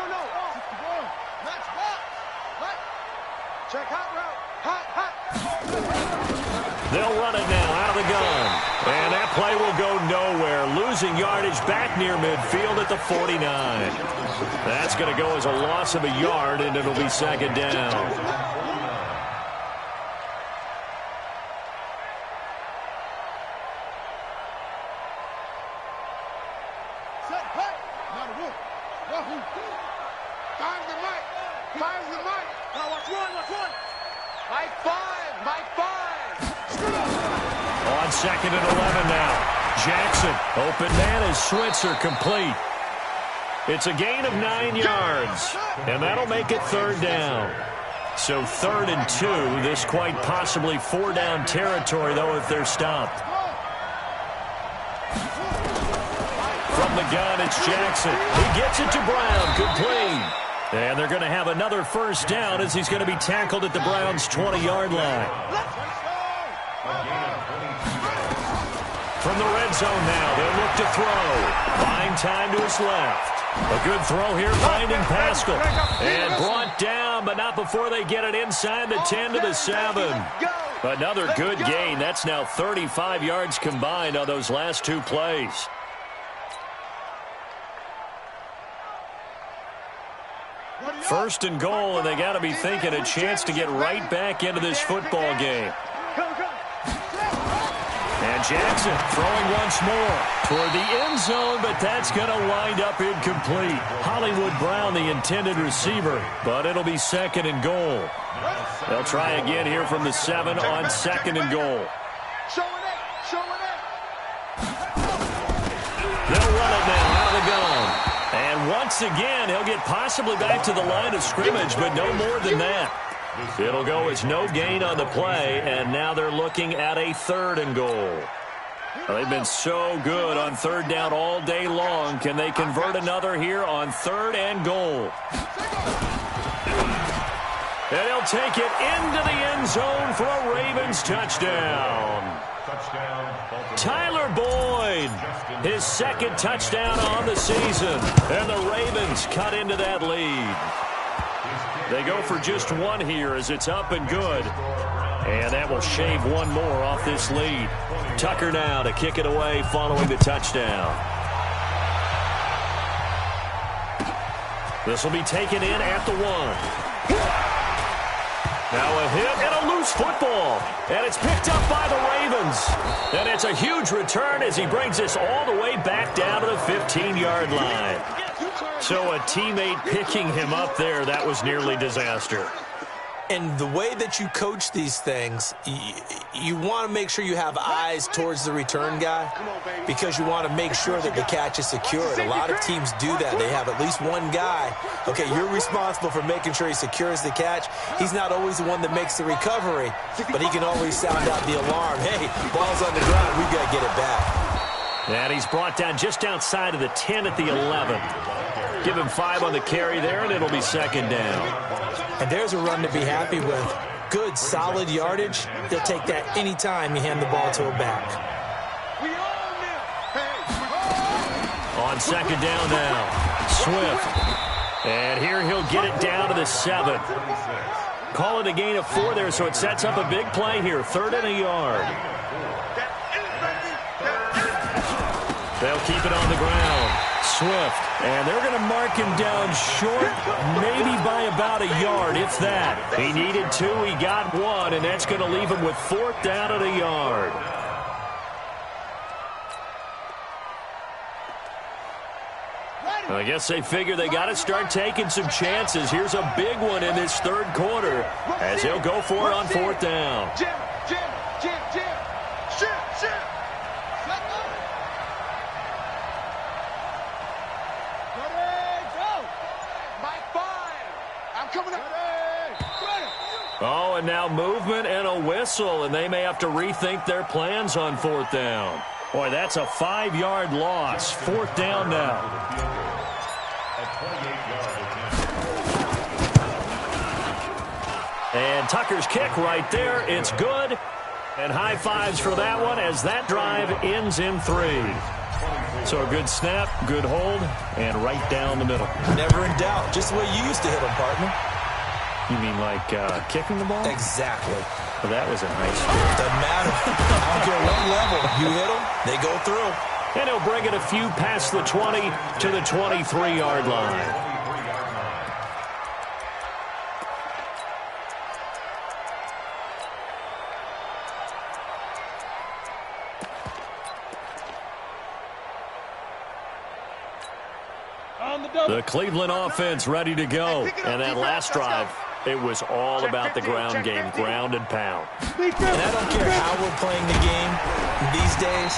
Check hot route. Hot. They'll run it now out of the gun. And that play will go nowhere. Losing yardage back near midfield at the 49. That's going to go as a loss of a yard, and it'll be 2nd down. Fires the mic. Now watch one. Mike 5. On 2nd and 11 now. Jackson, open man is Switzer complete. It's a gain of 9 yards, and that'll make it 3rd down. So 3rd and 2, this quite possibly 4-down territory, though, if they're stopped. From the gun, it's Jackson. He gets it to Brown, complete. And they're going to have another 1st down as he's going to be tackled at the Browns' 20-yard line. From the red zone now, they'll look to throw. Find time to his left. A good throw here, finding Pascal. And brought down, but not before they get it inside the 10 to the 7. Another good gain. That's now 35 yards combined on those last 2 plays. First and goal, and they got to be thinking a chance to get right back into this football game. And Jackson throwing once more toward the end zone, but that's going to wind up incomplete. Hollywood Brown, the intended receiver, but it'll be 2nd and goal. They'll try again here from the 7 on 2nd and goal. They'll run it now out of the gun. And once again, he'll get possibly back to the line of scrimmage, but no more than that. It'll go as no gain on the play, and now they're looking at a 3rd and goal. They've been so good on 3rd down all day long. Can they convert another here on 3rd and goal? And he'll take it into the end zone for a Ravens touchdown. Tyler Boyd, his second touchdown on the season. And the Ravens cut into that lead. They go for just one here as it's up and good. And that will shave one more off this lead. Tucker now to kick it away following the touchdown. This will be taken in at the 1. Now a hit and a loose football. And it's picked up by the Ravens. And it's a huge return as he brings this all the way back down to the 15-yard line. So a teammate picking him up there, that was nearly disaster. And the way that you coach these things, you want to make sure you have eyes towards the return guy because you want to make sure that the catch is secured. A lot of teams do that. They have at least one guy. Okay, you're responsible for making sure he secures the catch. He's not always the one that makes the recovery, but he can always sound out the alarm. Hey, ball's on the ground. We've got to get it back. And he's brought down just outside of the 10 at the 11. Give him 5 on the carry there, and it'll be second down. And there's a run to be happy with. Good, solid yardage. He'll take that any time you hand the ball to a back. On second down now, Swift. And here he'll get it down to the 7. Call it a gain of 4 there, so it sets up a big play here. 3rd and a yard. They'll keep it on the ground. Swift. And they're going to mark him down short, maybe by about a yard, if that. He needed 2, he got 1, and that's going to leave him with 4th down at a yard. I guess they figure they got to start taking some chances. Here's a big one in this 3rd quarter as he'll go for it on 4th down. Jim. Oh, and now movement and a whistle, and they may have to rethink their plans on 4th down. Boy, that's a 5-yard loss. 4th down now. And Tucker's kick right there. It's good. And high fives for that one as that drive ends in 3. So a good snap, good hold, and right down the middle. Never in doubt. Just the way you used to hit them, partner. You mean like kicking the ball? Exactly. Well, that was a nice score. Doesn't matter. I don't care what level. You hit them, they go through. And he'll bring it a few past the 20 to the 23-yard line. The Cleveland offense ready to go. And that last drive, it was all about the ground game, ground and pound. And I don't care how we're playing the game these days,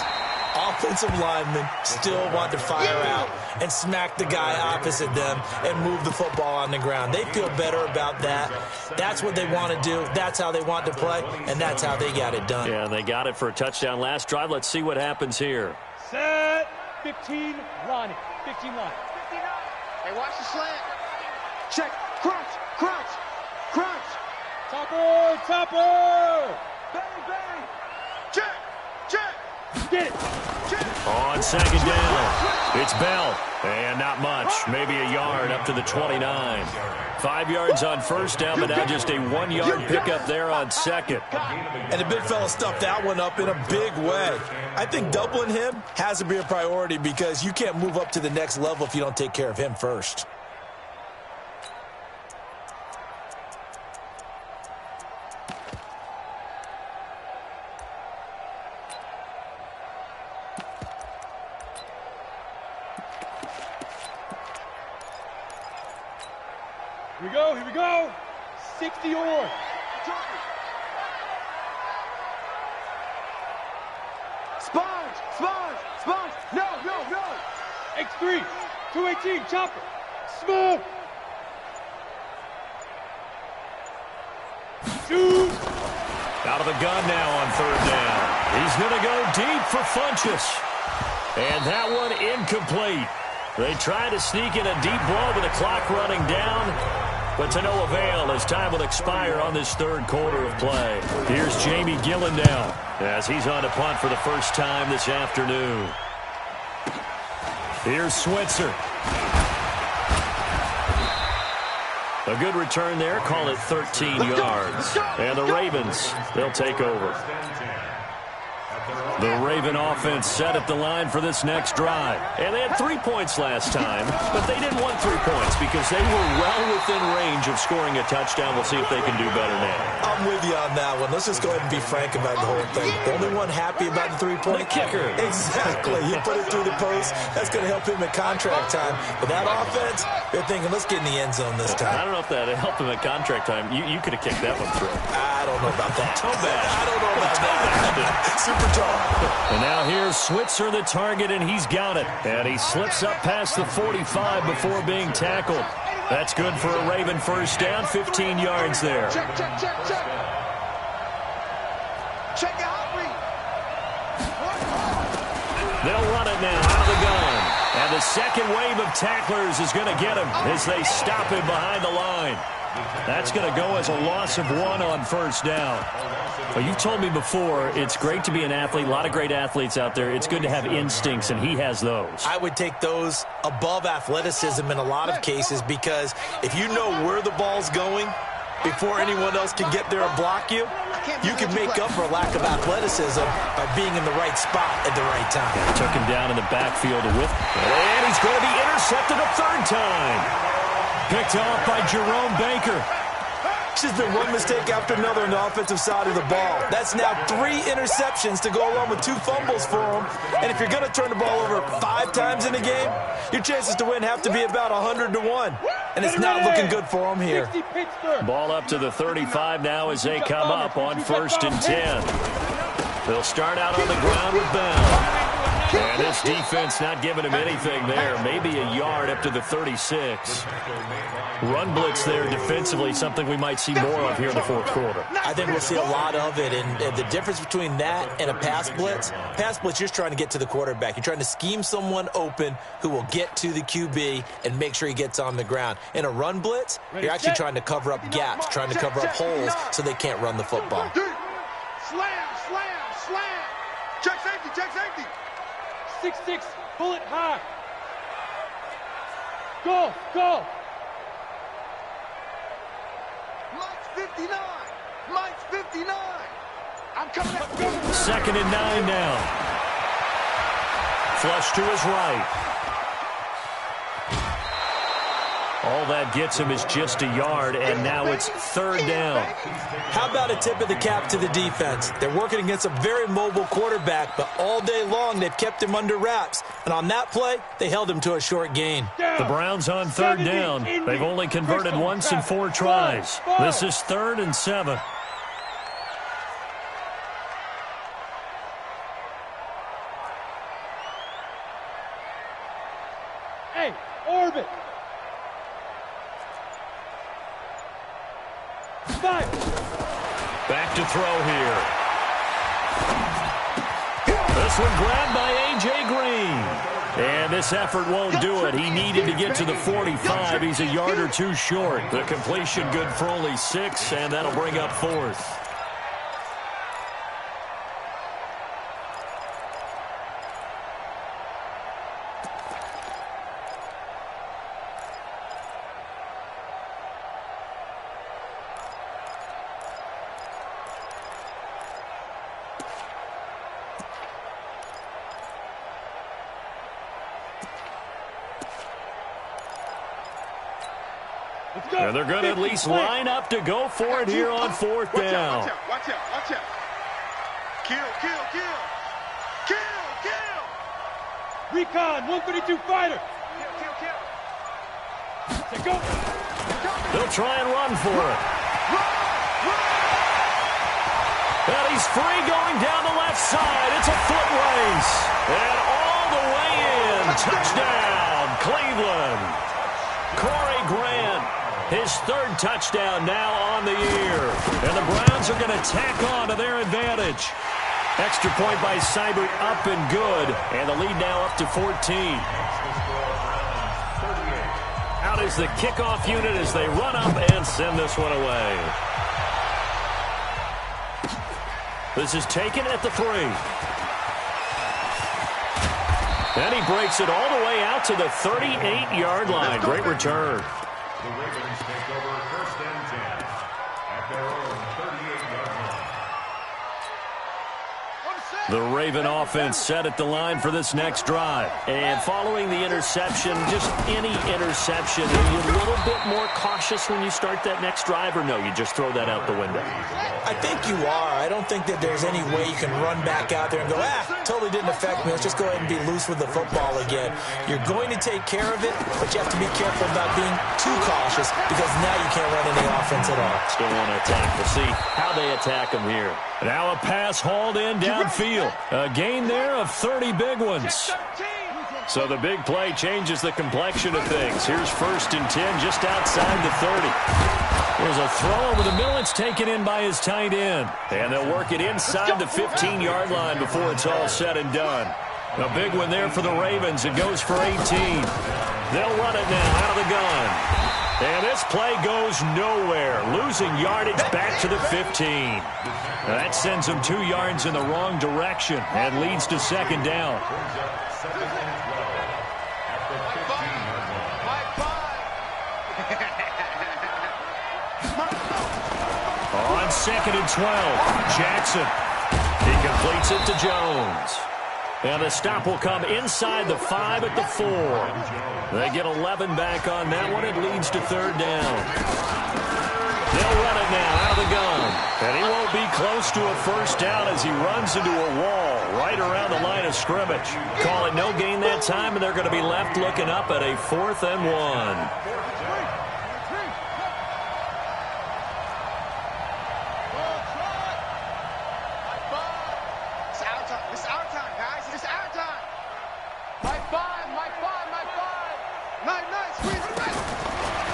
offensive linemen still want to fire out and smack the guy opposite them and move the football on the ground. They feel better about that. That's what they want to do. That's how they want to play, and that's how they got it done. Yeah, they got it for a touchdown last drive. Let's see what happens here. Set, 15, Ronnie. 15 line. Hey, watch the slant. Check. Crunch. Topper. Bang. Check. Get it. Check. On second down, it's Bell. And not much, maybe a yard up to the 29. 5 yards on 1st down, but now just a 1-yard pickup there on 2nd. And the big fella stuffed that one up in a big way. I think doubling him has to be a priority because you can't move up to the next level if you don't take care of him first. Here we go. 60 or. Sponge. No. X3. 218. Chopper. Smooth. Shoot. Out of the gun now on 3rd down. He's going to go deep for Funchess. And that one incomplete. They try to sneak in a deep ball with the clock running down. but to no avail as time will expire on this third quarter of play. Here's Jamie Gillen now as he's on to punt for the first time this afternoon. Here's Switzer. A good return there. Call it 13 yards. And the Ravens, they'll take over. The Raven offense set up the line for this next drive. And they had 3 points last time, but they didn't want 3 points because they were well within range of scoring a touchdown. We'll see if they can do better now. I'm with you on that one. Let's just go ahead and be frank about the whole thing. The only one happy about the 3-point kicker. Exactly. You put it through the post. That's going to help him at contract time. But that offense, they're thinking, let's get in the end zone this time. I don't know if that helped him at contract time. You could have kicked that one through. I don't know about that. Toe bad. I don't know about that. Super tall. And now here's Switzer, the target, and he's got it. And he slips up past the 45 before being tackled. That's good for a Raven first down, 15 yards there. Check. Check your hot read. They'll run it now out of the gun. And the second wave of tacklers is going to get him as they stop him behind the line. That's going to go as a loss of 1 on first down. Well, you told me before, it's great to be an athlete. A lot of great athletes out there. It's good to have instincts, and he has those. I would take those above athleticism in a lot of cases because if you know where the ball's going before anyone else can get there and block you, you can make up for a lack of athleticism by being in the right spot at the right time. Yeah, took him down in the backfield with, and he's going to be intercepted a third time. Picked off by Jerome Baker. It's just been one mistake after another on the offensive side of the ball. That's now 3 interceptions to go along with 2 fumbles for him. And if you're going to turn the ball over 5 times in a game, your chances to win have to be about 100-1. And it's not looking good for him here. Ball up to the 35 now as they come up on 1st and 10. They'll start out on the ground with Bell. And this defense not giving him anything there. Maybe a yard up to the 36. Run blitz there defensively, something we might see more of here in the fourth quarter. I think we'll see a lot of it. And the difference between that and a pass blitz, you're just trying to get to the quarterback. You're trying to scheme someone open who will get to the QB and make sure he gets on the ground. In a run blitz, you're actually trying to cover up gaps, trying to cover up holes so they can't run the football. Slam. Check safety. 6-6, pull it high. Go. Mike's 59. I'm coming up. 2nd and 9 now. Flush to his right. All that gets him is just a yard, and now it's 3rd down. How about a tip of the cap to the defense? They're working against a very mobile quarterback, but all day long they've kept him under wraps. And on that play, they held him to a short gain. The Browns on 3rd down. They've only converted once in 4 tries. This is 3rd and 7. Hey, orbit. 5. Back to throw here. This one grabbed by A.J. Green. And this effort won't do it. He needed to get to the 45. He's a yard or 2 short. The completion good for only 6, and that'll bring up 4th. And they're going to at least line up to go for it here on 4th down. Watch out. Kill. Recon, 132 fighter. Kill. Go. They'll try and run for it. And he's free going down the left side. It's a foot race. And all the way in. Touchdown, Cleveland. Corey Grant, his 3rd touchdown now on the year. And the Browns are going to tack on to their advantage. Extra point by Seibert up and good. And the lead now up to 14. Out is the kickoff unit as they run up and send this one away. This is taken at the 3. And he breaks it all the way out to the 38-yard line. Great return. The Ravens take over 1st and 10 at their own 38-yard line. The Raven offense set at the line for this next drive. And following the interception, just any interception, are you a little bit more cautious when you start that next drive, or no, you just throw that out the window? I think you are. I don't think that there's any way you can run back out there and go, totally didn't affect me. Let's just go ahead and be loose with the football again. You're going to take care of it, but you have to be careful about being too cautious because now you can't run any offense at all. Still want to attack. We'll see how they attack them here. Now a pass hauled in downfield. A gain there of 30 big ones. So the big play changes the complexion of things. Here's 1st and 10 just outside the 30. There's a throw over the middle. It's taken in by his tight end. And they'll work it inside the 15-yard line before it's all said and done. A big one there for the Ravens. It goes for 18. They'll run it now out of the gun. And this play goes nowhere. Losing yardage back to the 15. That sends them 2 yards in the wrong direction and leads to 2nd down. On 2nd and 12, Jackson. He completes it to Jones. And the stop will come inside the 5 at the 4. They get 11 back on that one. It leads to 3rd down. They'll run it now out of the gun. And he won't be close to a 1st down as he runs into a wall right around the line of scrimmage. Call it no gain that time, and they're going to be left looking up at a 4th and 1.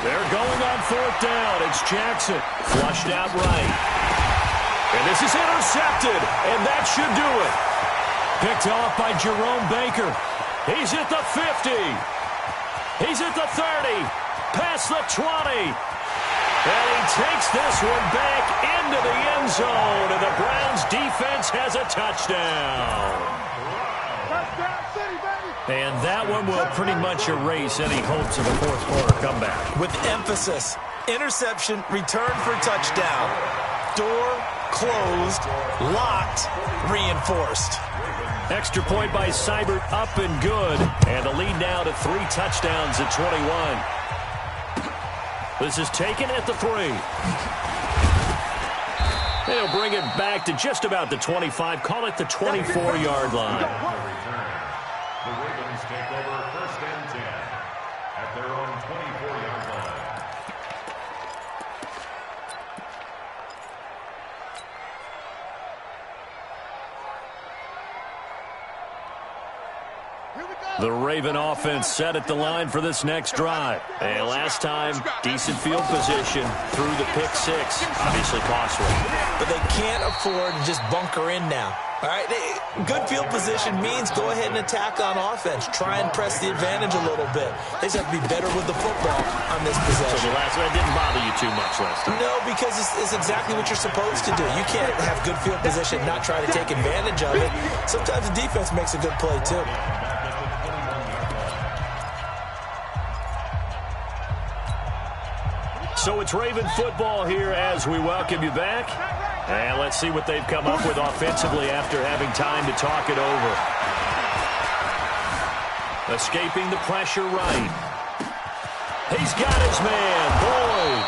They're going on 4th down. It's Jackson. Flushed out right. And this is intercepted. And that should do it. Picked off by Jerome Baker. He's at the 50. He's at the 30. Past the 20. And he takes this one back into the end zone. And the Browns defense has a touchdown. And that one will pretty much erase any hopes of a 4th quarter comeback. With emphasis, interception, return for touchdown. Door closed, locked, reinforced. Extra point by Seibert, up and good. And the lead now to 3 touchdowns at 21. This is taken at the 3. They'll bring it back to just about the 25. Call it the 24-yard line. The Ravens take over 1st and 10 at their own 24-yard line. The Raven offense set at the line for this next drive. And last time, decent field position through the pick 6. Obviously costly. But they can't afford to just bunker in now. All right, good field position means go ahead and attack on offense. Try and press the advantage a little bit. They just have to be better with the football on this possession. So the last one didn't bother you too much last time? No, because it's exactly what you're supposed to do. You can't have good field position, not try to take advantage of it. Sometimes the defense makes a good play, too. So it's Raven football here as we welcome you back. And let's see what they've come up with offensively after having time to talk it over. Escaping the pressure right. He's got his man, Boyd.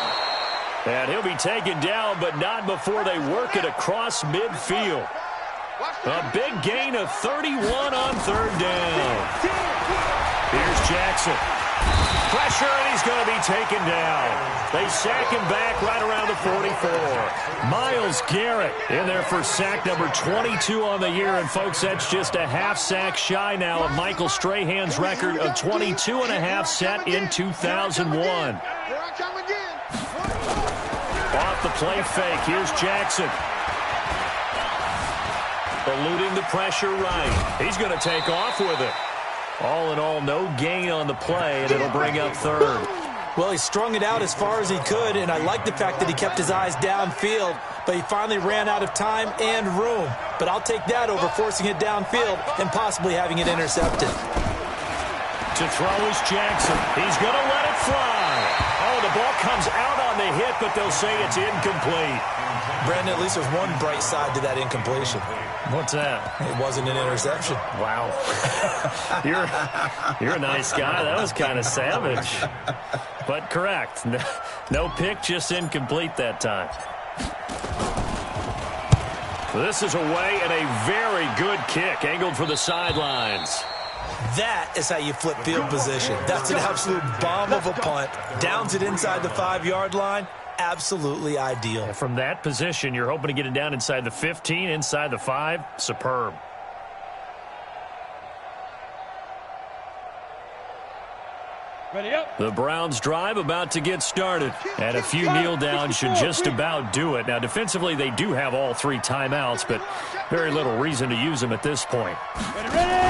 And he'll be taken down, but not before they work it across midfield. A big gain of 31 on 3rd down. Here's Jackson. Pressure, and he's going to be taken down. They sack him back right around the 44. Myles Garrett in there for sack number 22 on the year. And, folks, that's just a half sack shy now of Michael Strahan's record of 22 and a half set in 2001. Off the play fake, here's Jackson. Eluding the pressure right. He's going to take off with it. All in all, no gain on the play, and it'll bring up 3rd. Well, he strung it out as far as he could, and I like the fact that he kept his eyes downfield, but he finally ran out of time and room. But I'll take that over forcing it downfield and possibly having it intercepted. To throw is Jackson. He's going to let it fly. Oh, the ball comes out on the hit, but they'll say it's incomplete. Brandon, at least there's one bright side to that incompletion. What's that? It wasn't an interception. Wow. You're a nice guy. That was kind of savage. But correct. No pick, just incomplete that time. This is away and a very good kick, angled for the sidelines. That is how you flip field position. That's an absolute bomb of a punt. Downs it inside the 5-yard line. Absolutely ideal. And from that position, you're hoping to get it down inside the 15, inside the 5. Superb. Ready up. The Browns drive about to get started. And a few kneel downs should just about do it. Now, defensively, they do have all 3 timeouts, but very little reason to use them at this point. Ready.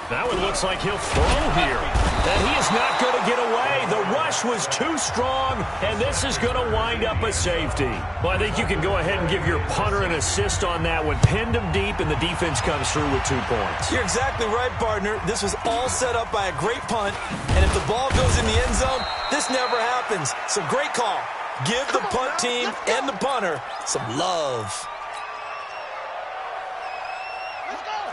That one looks like he'll throw here. And he is not going to get away. The rush was too strong, and this is going to wind up a safety. Well, I think you can go ahead and give your punter an assist on that one. Pinned him deep, and the defense comes through with 2 points. You're exactly right, partner. This was all set up by a great punt, and if the ball goes in the end zone, this never happens. So great call. Give the punt team and the punter some love.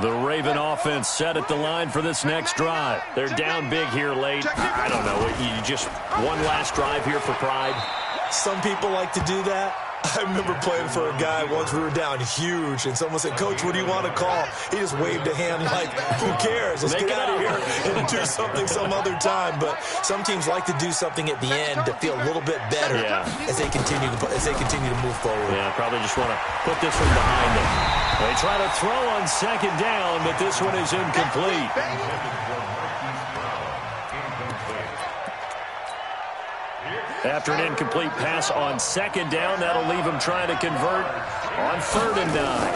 The Raven offense set at the line for this next drive. They're down big here late. I don't know. You just one last drive here for pride. Some people like to do that. I remember playing for a guy once. We were down huge, and someone said, "Coach, what do you want to call?" He just waved a hand like, "Who cares? Let's get out of here and do something some other time." But some teams like to do something at the end to feel a little bit better as they continue to move forward. Yeah, probably just want to put this one behind them. They try to throw on second down, but this one is incomplete. After an incomplete pass on second down, that'll leave him trying to convert on 3rd and 9.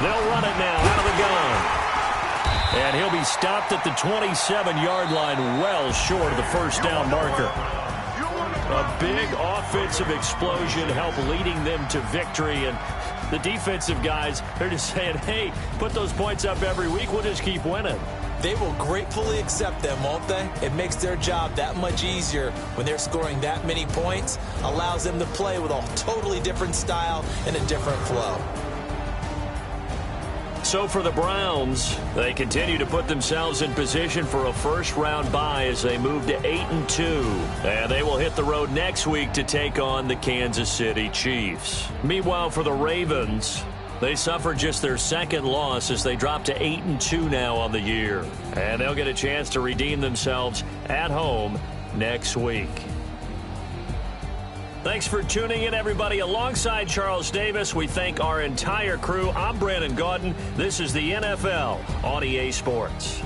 They'll run it now out of the gun. And he'll be stopped at the 27-yard line, well short of the first down marker. A big offensive explosion helped leading them to victory. And the defensive guys, they're just saying, hey, put those points up every week. We'll just keep winning. They will gratefully accept them, won't they? It makes their job that much easier when they're scoring that many points, allows them to play with a totally different style and a different flow. So for the Browns, they continue to put themselves in position for a first-round bye as they move to 8-2. And they will hit the road next week to take on the Kansas City Chiefs. Meanwhile, for the Ravens, they suffered just their 2nd loss as they drop to 8-2 now on the year. And they'll get a chance to redeem themselves at home next week. Thanks for tuning in, everybody. Alongside Charles Davis, we thank our entire crew. I'm Brandon Gaudin. This is the NFL on EA Sports.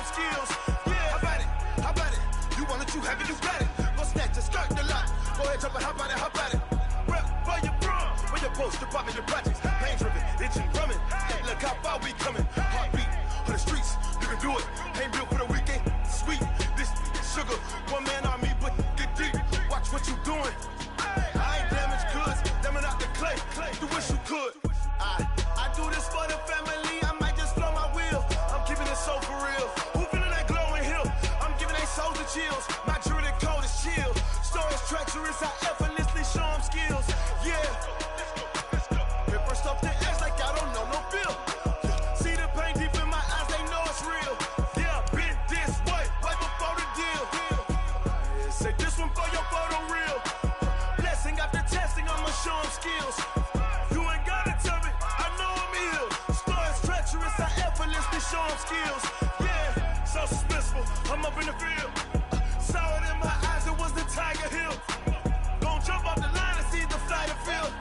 skills. Yeah, how about it? How about it? You want it, you have it, you got it. Go snatch it, skirt the lot. Go ahead, jump it, how about it? How about it? Rep for your bro, for your post, your poppin', your projects. Pain driven, itching, drumming. Look how far we coming. Heartbeat for the streets, you can do it. Ain't built for the weekend. Sweet, this sugar, one man army, but get deep. Watch what you doing. I ain't damaged goods, damn it out the clay. You wish you could. I do this for the family. I might just blow my wheel. I'm keeping it so for real. Who feeling that glowing hill? I'm giving they souls the chills. My jewelry code is chill. Stories treacherous, I effortlessly show them skills. Yeah. Paper stuff the edge like I don't know no feel. See the pain deep in my eyes, they know it's real. Yeah, been this way, right before the deal. Say this one for your photo real. Blessing after testing, I'ma show them skills. You ain't gotta tell me, I know I'm ill. Stories treacherous, I effortlessly show them skills. Yeah, so suspenseful, I'm up in the field. Saw it in my eyes, it was the Tiger Hill. Gon' jump off the line and see the flight of field.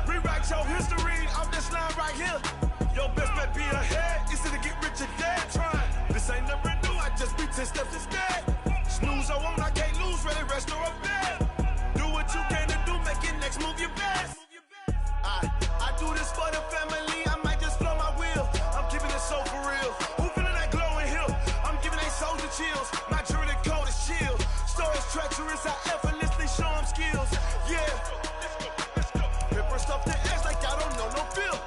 Rewrite your history off this line right here. Your best bet be ahead, easy to get rich or dead trying. This ain't never new, I just be 10 steps instead. Snooze I won't, I can't lose, ready, rest or a bed. Do what you can to do, make your next move your best. I do this for the family, I might just blow my wheel. I'm keeping it so for real. Who feeling that glowing hill? I'm giving they souls the chills. My jewelry code is chill. Stories treacherous, I effortlessly show them skills. Yeah. Paper stuff the edge like I don't know no feel.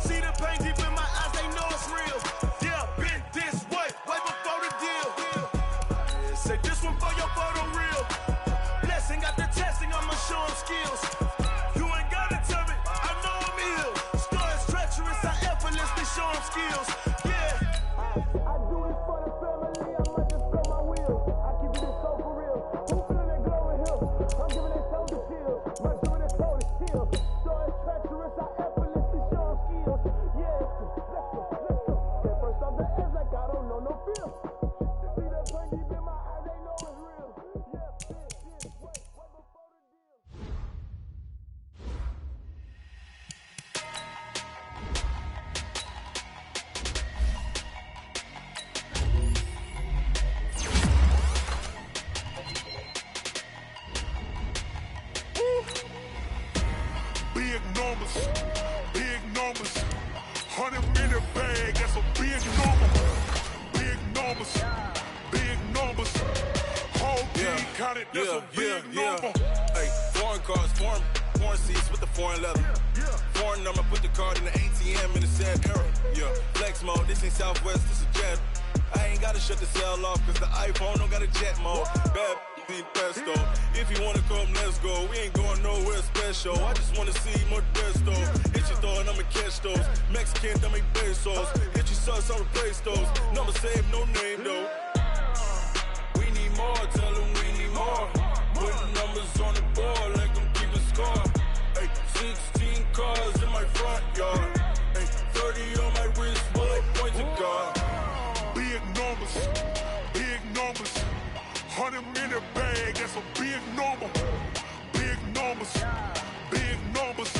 See the pain deep in my eyes, they know it's real. Yeah, been this way, way before the deal. Say this one for your photo real. Blessing after testing, I'ma show them skills. You ain't gotta tell me, I know I'm ill. Stories treacherous, I effortlessly show them skills. Yeah. I do this for the family, I might just blow my wheel. I keep it so for real. Who feeling that glowing hill? I'm giving they souls the chills. My jewelry code is chill. Stories treacherous, I effortlessly show them skills. Yeah, let's go. Get first off the edge like I don't know no feel. See that pain deep in my eyes, they know it's real. Yeah, this way, way before the deal. Big numbers, big numbers. 100-minute bag, that's a big number. Big numbers, big numbers. Whole team counted, that's a big number. Hey, foreign cars, foreign seats with the foreign leather. Foreign number, put the card in the ATM in the sad era. Yeah, flex mode, this ain't Southwest, this is Jet. I ain't gotta shut the cell off, cause the iPhone don't got a jet mode. Bad need pesto. If you wanna come, let's go. We ain't going nowhere special. I just wanna see more desto. Hit your throw and I'ma catch those. Mexican, dummy pesos. Hit your sus, I'll replace those. Number saved, no name though. We need more, tell them we need more. Putting numbers on the board like I'm keeping score. Hey, 16 cars in my front yard. Hey, 30 on my wrist, bullet point to God. Big numbers, big numbers. 100-minute bag, that's a big number. Big numbers, big numbers.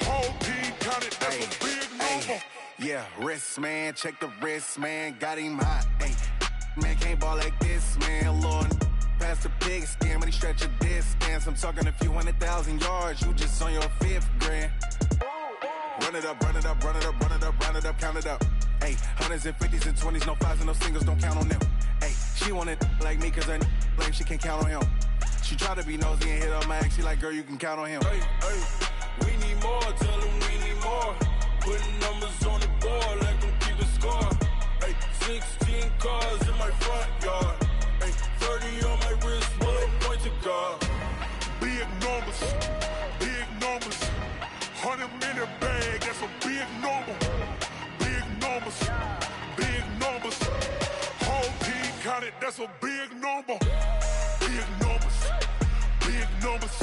Whole team counted, that's a big number. Yeah, wrist man, check the wrist man, got him hot. Ay, man can't ball like this, man. Lord, past the big skin, when he stretch a distance. I'm talking a few 100,000 yards, you just on your 5th grand. Run it up, run it up, run it up, run it up, run it up, count it up. Ay, 100s and 50s and 20s, no 5s and no singles, don't count on them. Ay, she want it like me, cause her like she can't count on him. She try to be nosy and hit up my ex, she like, girl, you can count on him. Hey, hey, we need more, tell them we need more. Putting numbers on the board like I'm keeping score. Hey, 16 cars in my front yard. Hey, 30 on my wrist, bullet point to God. Big numbers, big numbers. 100-minute bag, that's a big number. Big numbers, big numbers. Whole team counted, that's a big number. Big numbers, big numbers.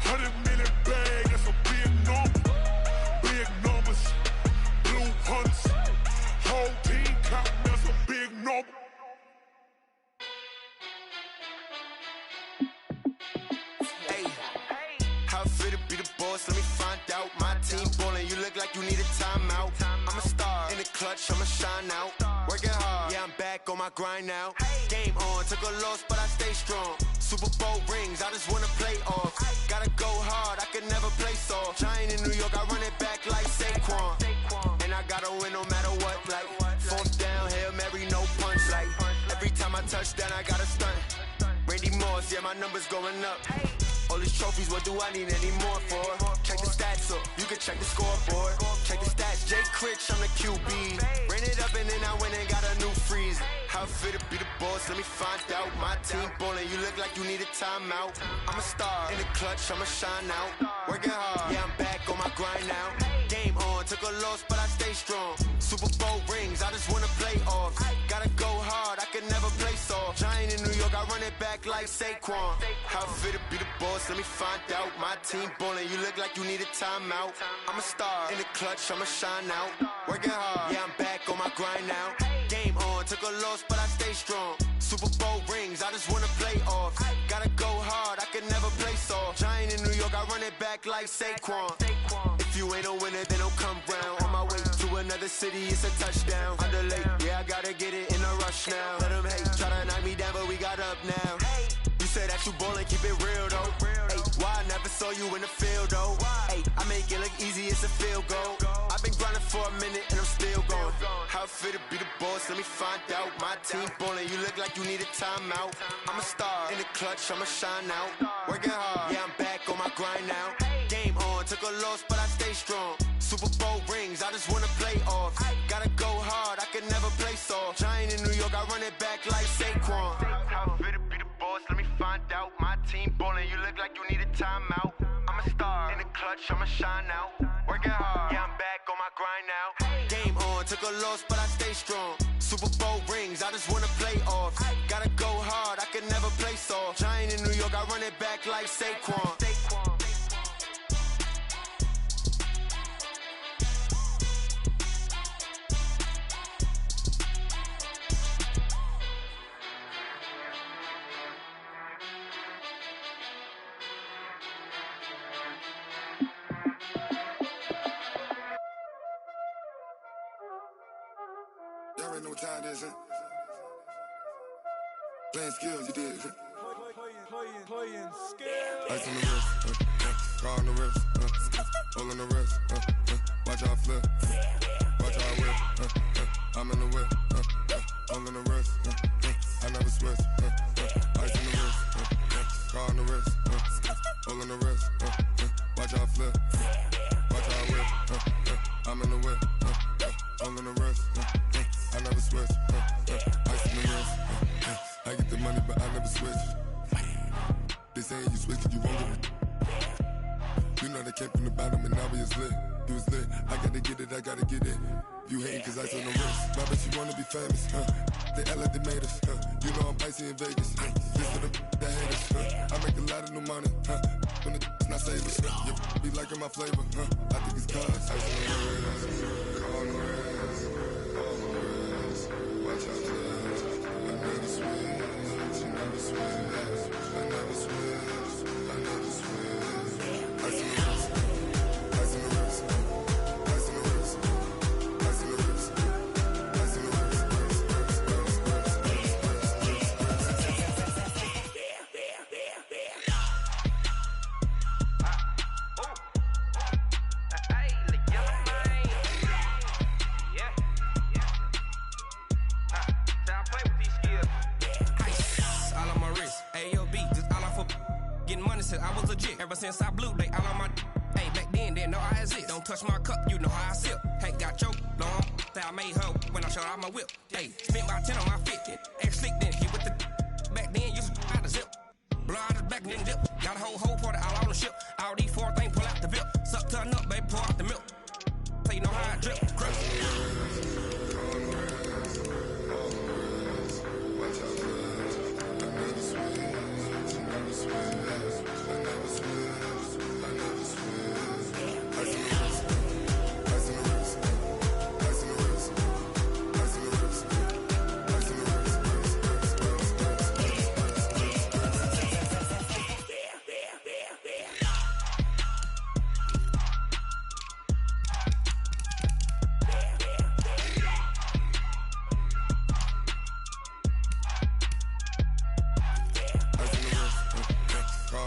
100-minute bag, that's a big number. Big numbers, blue hunts. Whole team counting, that's a big number. How fit to be the boss? Let me find out. My team ballin', you look like you need a timeout. I'm a star in the clutch, I'ma shine out. Working hard, yeah, I'm back my grind now. Game on, took a loss, but I stay strong. Super Bowl rings, I just wanna play off. Gotta go hard, I could never play soft. Giant in New York, I run it back like Saquon. And I gotta win no matter what. Like fourth down, Hail Mary, no punch. Like every time I touch down, I gotta stunt. Randy Moss, yeah, my numbers going up. All these trophies, what do I need any more for? Check the stats up, you can check the scoreboard. Check the stats, Jake Critch, I'm the QB. Ran it up and then I went and got a new freeze. How fit to be the boss, let me find out. My team ballin', you look like you need a timeout. I'm a star, in the clutch, I'ma shine out. Working hard, yeah, I'm back on my grind now. Game on, took a loss, but I stay strong. Super Bowl rings, I just wanna play off. Gotta go hard, I can never play soft. Giant in New York, I run it back like Saquon. How fit to be the boss, let me find out. My team ballin', you look like you need a timeout. I'm a star, in the clutch, I'ma shine out. Working hard, yeah, I'm back on my grind now. Game on, took a loss, but I stay strong. Super Bowl rings, I just wanna play off. Gotta go hard, I can never play soft. Giant in New York, I run it back like Saquon. If you ain't a winner, then don't come round. On my way to another city, it's a touchdown. Underlay, yeah, I gotta get it in a rush now. Let them hate, try to knock me down, but we got up now. You say that you ballin', keep it real though. Hey, why I never saw you in the field though? Hey, I make it look easy, it's a field goal. I've been grinding for a minute and I'm still going. How fit to be the boss, let me find out. My team ballin', you look like you need a timeout. I'm a star, in the clutch, I'ma shine out. Working hard, yeah, I'm back on my grind now. Game on, took a loss, but I stay strong. Super Bowl rings, I just wanna play off. Gotta go hard, I can never play soft. Giant in New York, I run it back like Saquon. How fit to be the boss, let me find out. My team ballin', you look like you need a timeout. I'm a star, in the clutch, I'ma shine out. Working hard, yeah, I'm back on my grind now. Game on, took a loss, but I stay strong. Super Bowl rings, I just wanna play off. Gotta go hard, I can never play soft. Giant in New York, I run it back like Saquon. Y'all already know what time it is, huh? Playing skills, you did. Playing skills. Ice on the wrist, car on the wrist, hole on the wrist, watch how I flip, watch how I whip, I'm in the whip, hole on the wrist, I never switch, ice on the wrist, car on the wrist, hole on the wrist, watch how I flip, watch how I whip, I'm in the whip, hole on the wrist, I never switch, ice on the wrist, I get the money but I never switch. They saying you switch cause you won't get it. You know they came from the bottom and now we is lit. You was lit, I gotta get it, I gotta get it. You hating cause ice on the wrist. I bet you wanna be famous, They act like they made us, You know I'm icy in Vegas, This for the that hate us, I make a lot of new money, When it's not savers, You be liking my flavor, I think it's cause ice on the wrist, on the wrist, on the wrist. Watch out, I never switch, you never switch. I never switch, I never switch. Ice in the wrist, ice in the wrist, ice in the wrist, ice in the wrist, ice in the wrist, I was legit ever since I blew they all on my hey back then didn't know I exist. Don't touch my cup, you know how I sip. Hey, got choked long that I made her when I showed out my whip. Hey, spent my 10 on my fit, X slick then hit with the back then used to out the zip. Blow out the back then dip. Got a whole party all on the ship. All these four things pull out the VIP. Suck turn up, baby, pour out the milk. So you know how I drip.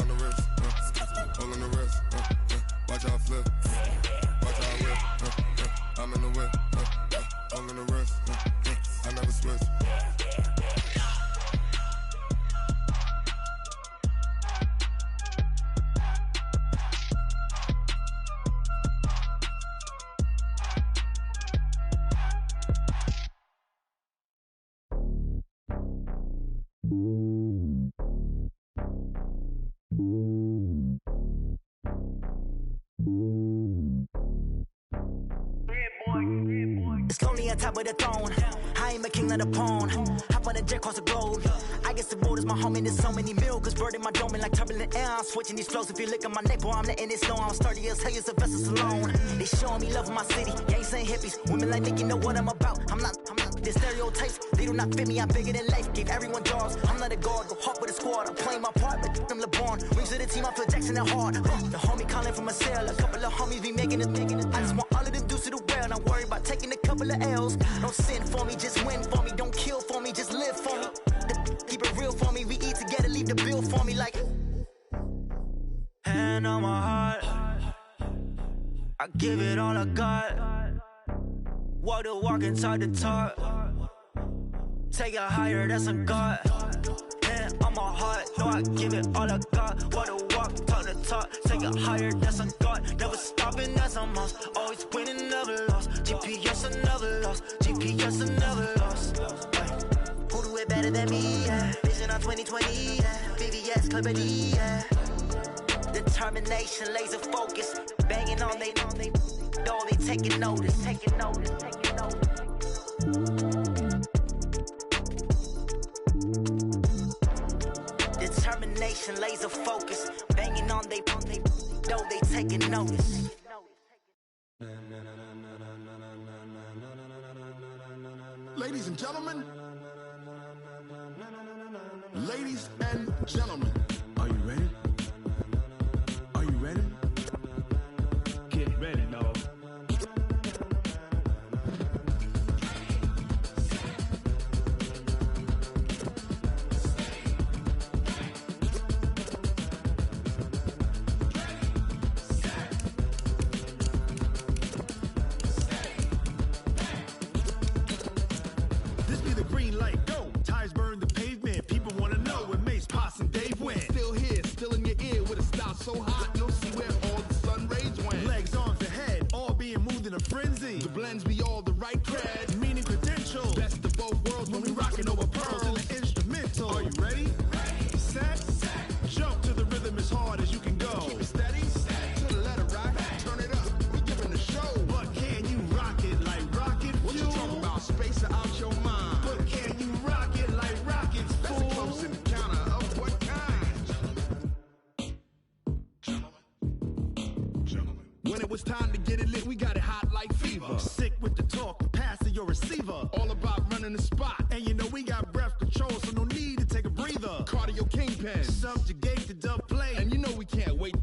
on the wrist, all on the wrist, watch how I flip, watch how I whip, I'm in the whip, all on the wrist, I never switch. It's lonely on top of the throne. I ain't a king of the pawn. Hop on a jet across the globe. I guess the road is my home and there's so many milkers birding my dome like turbulent air. I'm switching these flows. If you look at my neck, boy, I'm letting it slow. I'm sturdy as hell, a vessel alone. They showing me love in my city. Gangs ain't hippies. Women like Nick, you know what I'm about. I'm not the stereotypes. They do not fit me. I'm bigger than life. Gave everyone jobs. I'm not a guard. Go hard with a squad. I'm playing my part, but them LeBron. Rings to the team. I feel Jackson and hard. The homie calling from a cell. A couple of homies be making it. I just want all of them dudes to the well. Not worry about taking a couple of L's. Don't sin for me, just win for me. Don't kill for me, just live for me. Keep it real for me. We eat together, leave the bill for me like. Hand on my heart, I give it all I got. Walk the walk inside the talk. Take it higher, that's a God. Hand on my heart, no, I give it all I got. Walk the walk, talk the talk. Take it higher, that's a God. Never stopping, that's a must. Always winning, never lost. GPS, I never lost. GPS, I never lost. Who do it better than me? Yeah. Vision on 2020. Yeah. VVS, Clippity. Yeah. Determination, laser focus. Banging on they door, they taking notice. Taking notice. Taking notice. Determination, laser focus. Banging on they door, they taking notice. Ladies and gentlemen, ladies and gentlemen, are you ready? Are you ready? Get ready, dog. So hot, you'll see where all the sun rays went. Legs, arms, and head, all being moved in a frenzy. The blends be all the right creds. Meaning credentials. Best of both worlds when we rockin' over pearls. In the instrumental. Are you ready? Set. Jump to the rhythm as hard as you can go. Keep it steady. To the letter right. Turn it up. We giving the show. But can you rock it like rocket fuel? What you talking about? Space out your mind. But can you rock it like rockets, fool? That's a close encounter of what kind? When it was time to get it lit, we got it hot like fever. Sick with the talk, passing your receiver. All about running the spot. And you know we got breath control, so no need to take a breather. Cardio kingpin. Subjugate the dub play. And you know we can't wait